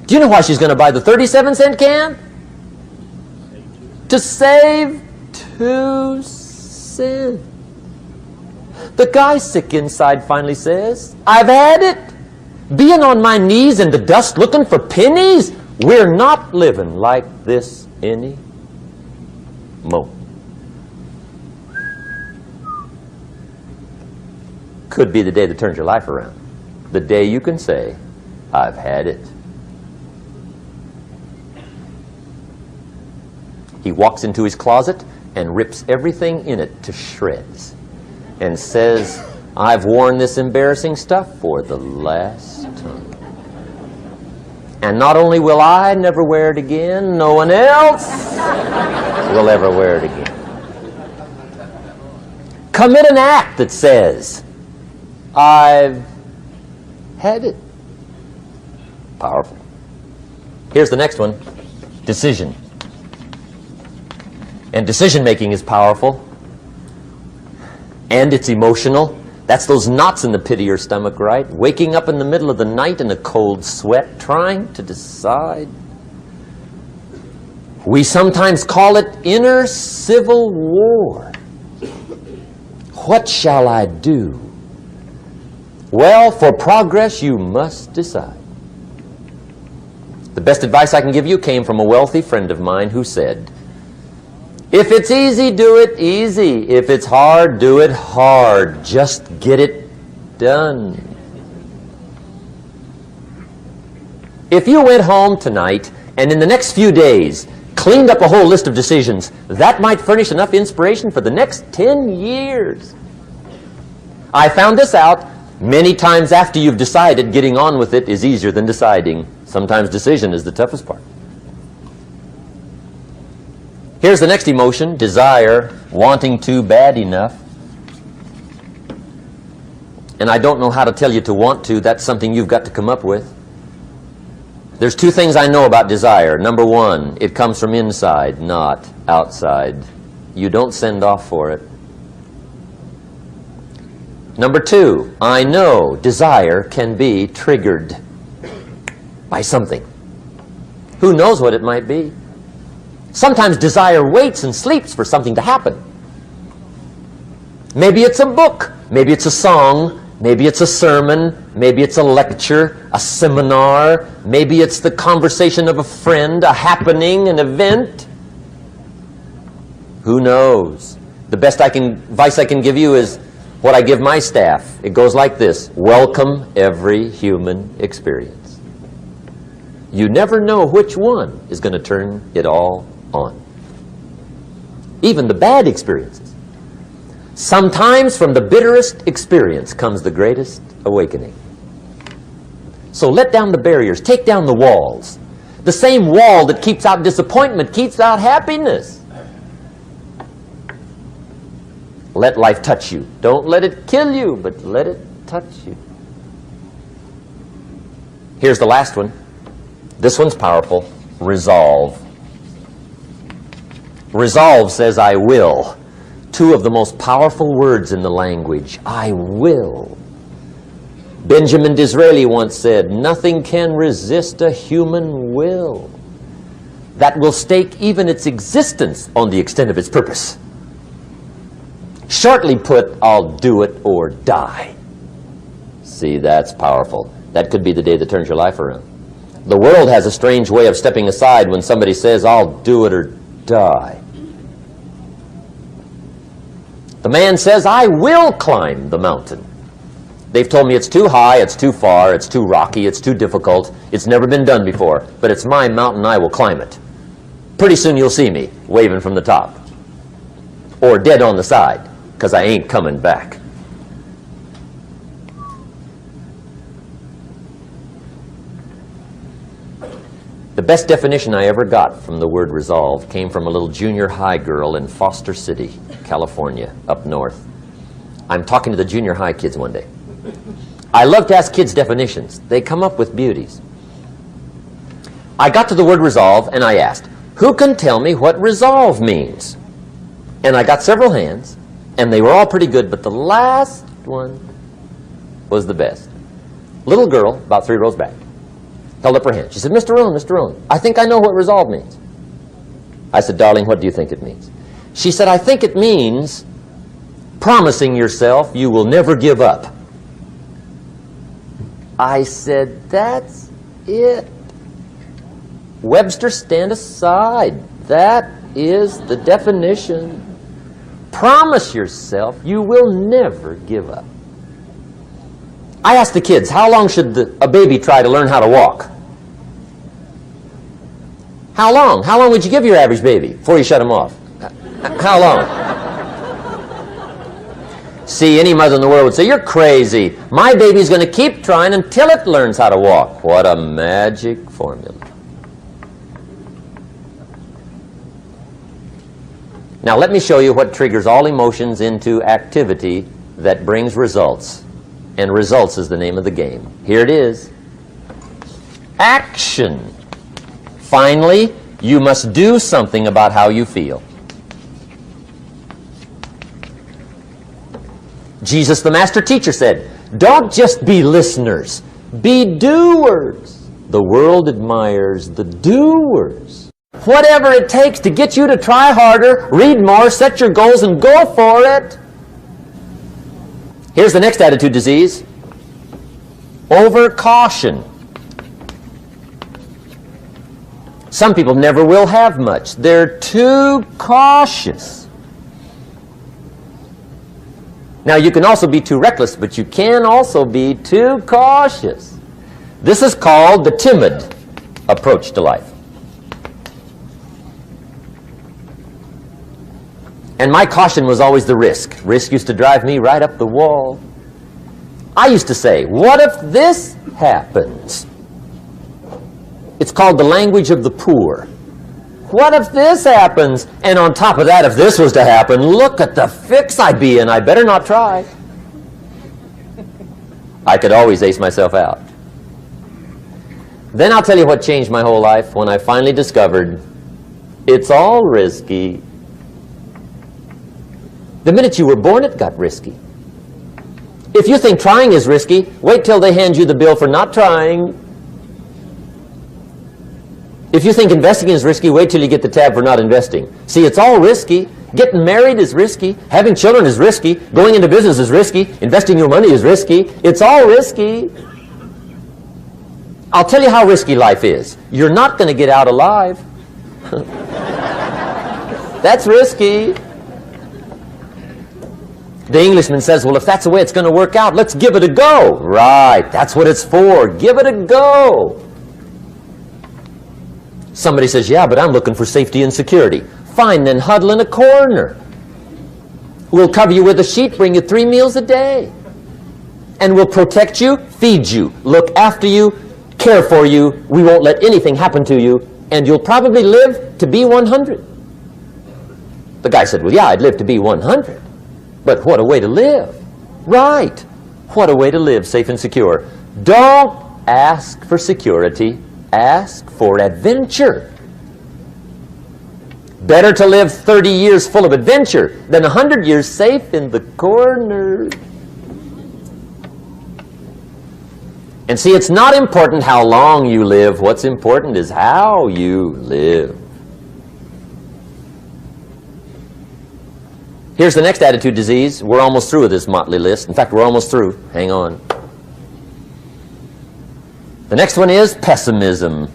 Do you know why she's going to buy the 37-cent can? To save 2 cents. The guy sick inside finally says, I've had it. Being on my knees in the dust looking for pennies? We're not living like this anymore. Could be the day that turns your life around. The day you can say, I've had it. He walks into his closet and rips everything in it to shreds and says, I've worn this embarrassing stuff for the last time. And not only will I never wear it again, no one else will ever wear it again. Commit an act that says, I've had it. Powerful. Here's the next one. Decision. And decision making is powerful. And it's emotional. That's those knots in the pit of your stomach, right? Waking up in the middle of the night in a cold sweat, trying to decide. We sometimes call it inner civil war. What shall I do? Well, for progress, you must decide. The best advice I can give you came from a wealthy friend of mine who said, if it's easy, do it easy. If it's hard, do it hard. Just get it done. If you went home tonight and in the next few days cleaned up a whole list of decisions, that might furnish enough inspiration for the next 10 years. I found this out many times after you've decided. Getting on with it is easier than deciding. Sometimes decision is the toughest part. Here's the next emotion, desire, wanting to bad enough. And I don't know how to tell you to want to. That's something you've got to come up with. There's 2 things I know about desire. Number 1, it comes from inside, not outside. You don't send off for it. Number 2, I know desire can be triggered by something. Who knows what it might be? Sometimes desire waits and sleeps for something to happen. Maybe it's a book, maybe it's a song, maybe it's a sermon, maybe it's a lecture, a seminar, maybe it's the conversation of a friend, a happening, an event. Who knows? The best advice I can give you is what I give my staff. It goes like this: welcome every human experience. You never know which one is going to turn it all on. Even the bad experiences. Sometimes from the bitterest experience comes the greatest awakening. So let down the barriers, take down the walls. The same wall that keeps out disappointment keeps out happiness. Let life touch you. Don't let it kill you, but let it touch you. Here's the last one. This one's powerful. Resolve. Resolve says, I will. Two of the most powerful words in the language. I will. Benjamin Disraeli once said, nothing can resist a human will that will stake even its existence on the extent of its purpose. Shortly put, I'll do it or die. See, that's powerful. That could be the day that turns your life around. The world has a strange way of stepping aside when somebody says, I'll do it or die. The man says, I will climb the mountain. They've told me it's too high, it's too far, it's too rocky, it's too difficult, it's never been done before, but it's my mountain, I will climb it. Pretty soon you'll see me waving from the top. Or dead on the side, because I ain't coming back. The best definition I ever got from the word resolve came from a little junior high girl in Foster City, California, up north. I'm talking to the junior high kids one day. I love to ask kids definitions. They come up with beauties. I got to the word resolve and I asked, who can tell me what resolve means? And I got several hands, and they were all pretty good, but the last one was the best. Little girl, about 3 rows back, held up her hand. She said, Mr. Rohn, I think I know what resolve means. I said, darling, what do you think it means? She said, I think it means promising yourself you will never give up. I said, that's it. Webster, stand aside. That is the definition. Promise yourself you will never give up. I asked the kids, how long should a baby try to learn how to walk? How long? How long would you give your average baby before you shut him off? How long? See, any mother in the world would say, you're crazy. My baby's going to keep trying until it learns how to walk. What a magic formula. Now let me show you what triggers all emotions into activity that brings results. And results is the name of the game. Here it is. Action. Finally, you must do something about how you feel. Jesus, the master teacher, said, don't just be listeners, be doers. The world admires the doers. Whatever it takes to get you to try harder, read more, set your goals, and go for it. Here's the next attitude disease. Overcaution. Some people never will have much. They're too cautious. Now, you can also be too reckless, but you can also be too cautious. This is called the timid approach to life. And my caution was always the risk. Risk used to drive me right up the wall. I used to say, what if this happens? It's called the language of the poor. What if this happens? And on top of that, if this was to happen, look at the fix I'd be in. I better not try. I could always ace myself out. Then I'll tell you what changed my whole life when I finally discovered it's all risky. The minute you were born, it got risky. If you think trying is risky, wait till they hand you the bill for not trying. If you think investing is risky, wait till you get the tab for not investing. See, it's all risky. Getting married is risky. Having children is risky. Going into business is risky. Investing your money is risky. It's all risky. I'll tell you how risky life is. You're not going to get out alive. That's risky. The Englishman says, well, if that's the way it's going to work out, let's give it a go. Right, that's what it's for. Give it a go. Somebody says, yeah, but I'm looking for safety and security. Fine, then huddle in a corner. We'll cover you with a sheet, bring you 3 meals a day. And we'll protect you, feed you, look after you, care for you. We won't let anything happen to you. And you'll probably live to be 100. The guy said, well, yeah, I'd live to be 100. But what a way to live. Right. What a way to live, safe and secure. Don't ask for security. Ask for adventure. Better to live 30 years full of adventure than 100 years safe in the corner. And see, it's not important how long you live. What's important is how you live. Here's the next attitude disease. We're almost through with this motley list. In fact, we're almost through. Hang on. The next one is pessimism.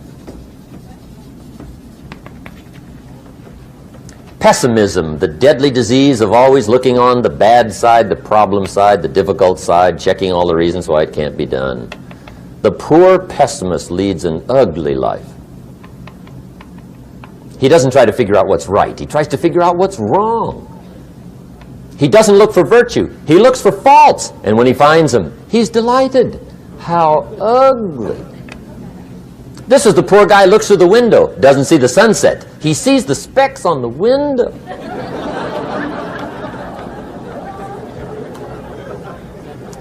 Pessimism, the deadly disease of always looking on the bad side, the problem side, the difficult side, checking all the reasons why it can't be done. The poor pessimist leads an ugly life. He doesn't try to figure out what's right. He tries to figure out what's wrong. He doesn't look for virtue. He looks for faults. And when he finds them, he's delighted. How ugly. This is the poor guy who looks through the window, doesn't see the sunset. He sees the specks on the window.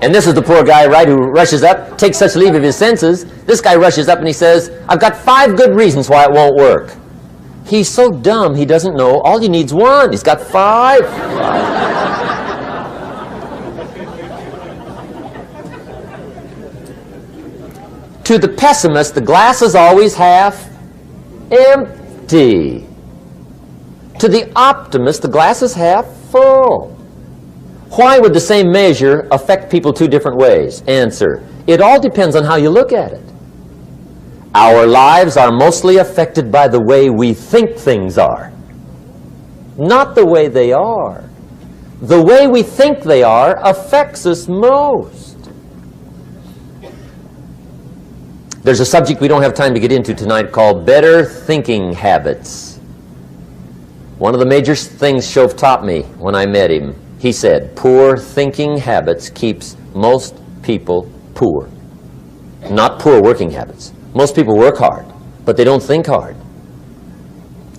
And this is the poor guy, right, who rushes up, takes such leave of his senses. This guy rushes up and he says, I've got 5 good reasons why it won't work. He's so dumb he doesn't know. All he needs 1. He's got 5. To the pessimist, the glass is always half empty. To the optimist, the glass is half full. Why would the same measure affect people 2 different ways? Answer, it all depends on how you look at it. Our lives are mostly affected by the way we think things are, not the way they are. The way we think they are affects us most. There's a subject we don't have time to get into tonight called better thinking habits. One of the major things Shove taught me when I met him, he said, poor thinking habits keeps most people poor. Not poor working habits. Most people work hard, but they don't think hard.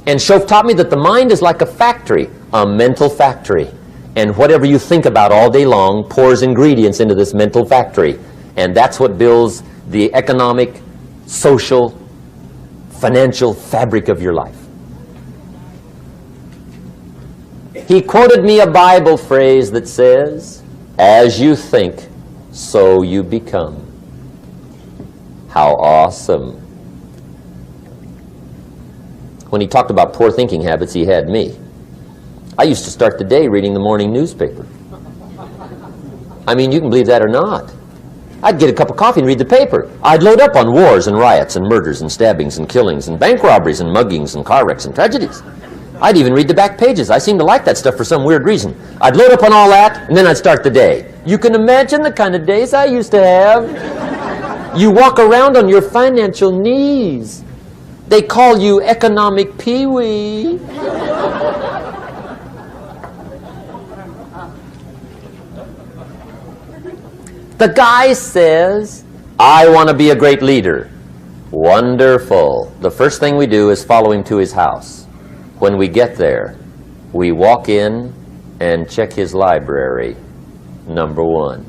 And Shove taught me that the mind is like a factory, a mental factory. And whatever you think about all day long pours ingredients into this mental factory. And that's what builds the economic, social, financial fabric of your life. He quoted me a Bible phrase that says, as you think, so you become. How awesome. When he talked about poor thinking habits, he had me. I used to start the day reading the morning newspaper. I mean, you can believe that or not. I'd get a cup of coffee and read the paper. I'd load up on wars and riots and murders and stabbings and killings and bank robberies and muggings and car wrecks and tragedies. I'd even read the back pages. I seem to like that stuff for some weird reason. I'd load up on all that, and then I'd start the day. You can imagine the kind of days I used to have. You walk around on your financial knees. They call you economic peewee. The guy says, I want to be a great leader. Wonderful. The first thing we do is follow him to his house. When we get there, we walk in and check his library, number 1.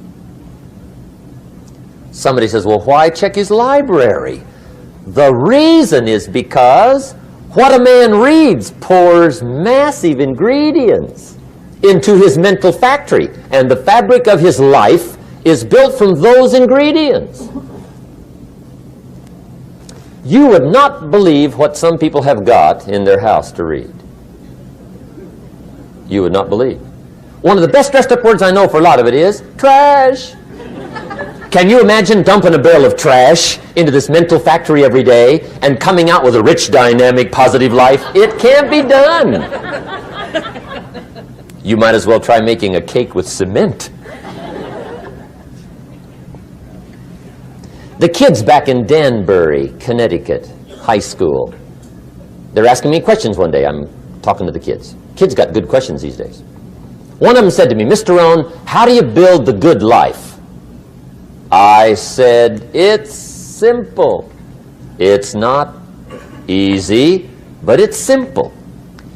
Somebody says, well, why check his library? The reason is because what a man reads pours massive ingredients into his mental factory, and the fabric of his life is built from those ingredients. You would not believe what some people have got in their house to read. You would not believe. One of the best dressed up words I know for a lot of it is trash. Can you imagine dumping a barrel of trash into this mental factory every day and coming out with a rich, dynamic, positive life? It can't be done. You might as well try making a cake with cement. The kids back in Danbury, Connecticut, high school, they're asking me questions one day. I'm talking to the kids. Kids got good questions these days. One of them said to me, Mr. Rohn, how do you build the good life? I said, it's simple. It's not easy, but it's simple.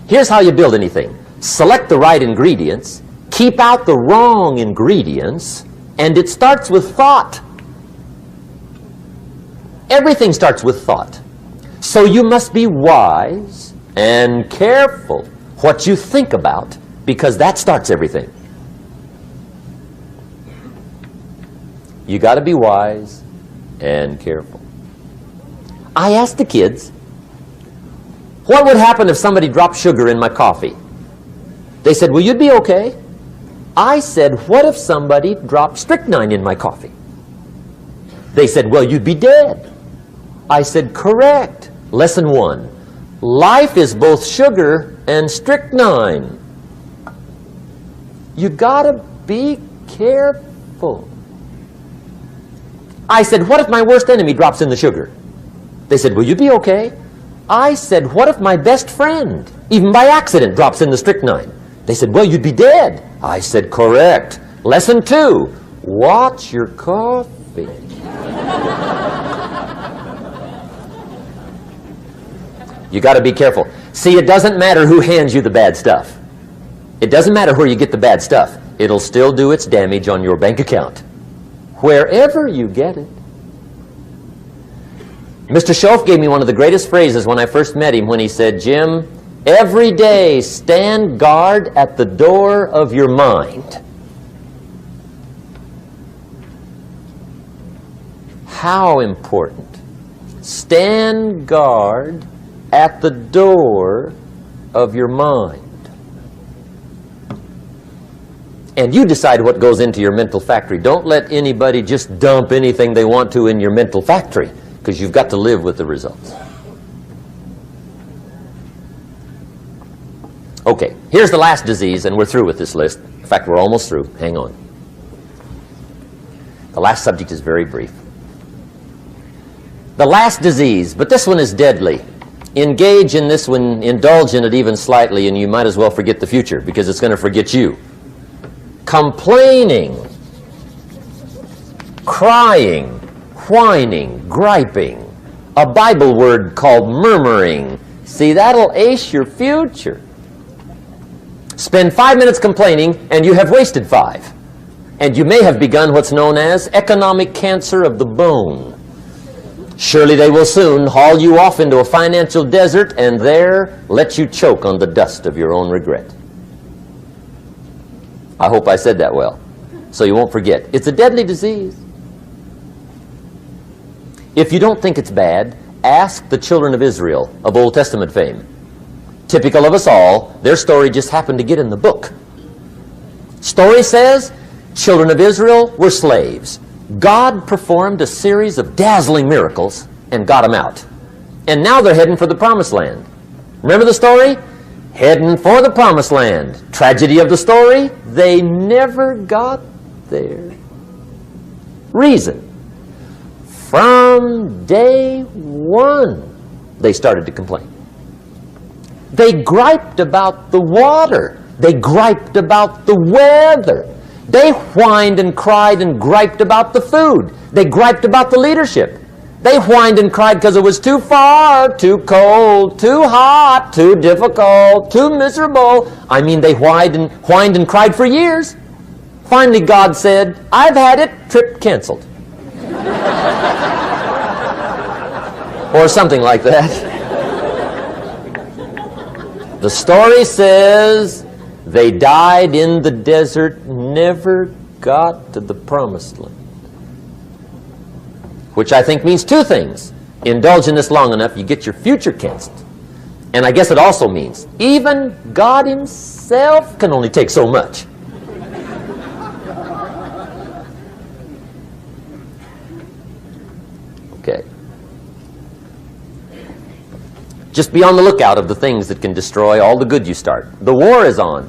Here's how you build anything. Select the right ingredients, keep out the wrong ingredients, and it starts with thought. Everything starts with thought. So you must be wise and careful what you think about, because that starts everything. You got to be wise and careful. I asked the kids, what would happen if somebody dropped sugar in my coffee? They said, well, you'd be okay. I said, what if somebody dropped strychnine in my coffee? They said, well, you'd be dead. I said, correct. Lesson 1. Life is both sugar and strychnine. You gotta be careful. I said, what if my worst enemy drops in the sugar? They said, will you be okay? I said, what if my best friend, even by accident, drops in the strychnine? They said, well, you'd be dead. I said, correct. Lesson 2, watch your coffee. You got to be careful. See, it doesn't matter who hands you the bad stuff. It doesn't matter where you get the bad stuff. It'll still do its damage on your bank account, wherever you get it. Mr. Schoaf gave me one of the greatest phrases when I first met him when he said, Jim, every day stand guard at the door of your mind. How important. Stand guard at the door of your mind. And you decide what goes into your mental factory. Don't let anybody just dump anything they want to in your mental factory, because you've got to live with the results. Okay, here's the last disease, and we're through with this list. In fact, we're almost through. Hang on. The last subject is very brief. The last disease, but this one is deadly. Engage in this one, indulge in it even slightly, and you might as well forget the future, because it's going to forget you. Complaining, crying, whining, griping, a Bible word called murmuring. See, that'll ace your future. Spend 5 minutes complaining, and you have wasted 5. And you may have begun what's known as economic cancer of the bone. Surely they will soon haul you off into a financial desert and there let you choke on the dust of your own regret. I hope I said that well, so you won't forget. It's a deadly disease. If you don't think it's bad, ask the children of Israel of Old Testament fame. Typical of us all, their story just happened to get in the book. Story says, children of Israel were slaves. God performed a series of dazzling miracles and got them out. And now they're heading for the promised land. Remember the story? Heading for the promised land. Tragedy of the story, they never got there. Reason. From day one, they started to complain. They griped about the water. They griped about the weather. They whined and cried and griped about the food. They griped about the leadership. They whined and cried because it was too far, too cold, too hot, too difficult, too miserable. I mean, they whined and cried for years. Finally, God said, I've had it, trip canceled. Or something like that. The story says they died in the desert, never got to the promised land. Which I think means two things. Indulge in this long enough, you get your future canceled. And I guess it also means even God Himself can only take so much. Okay. Just be on the lookout of the things that can destroy all the good you start. The war is on.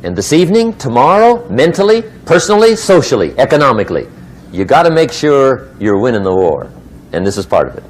And this evening, tomorrow, mentally, personally, socially, economically, you got to make sure you're winning the war. And this is part of it.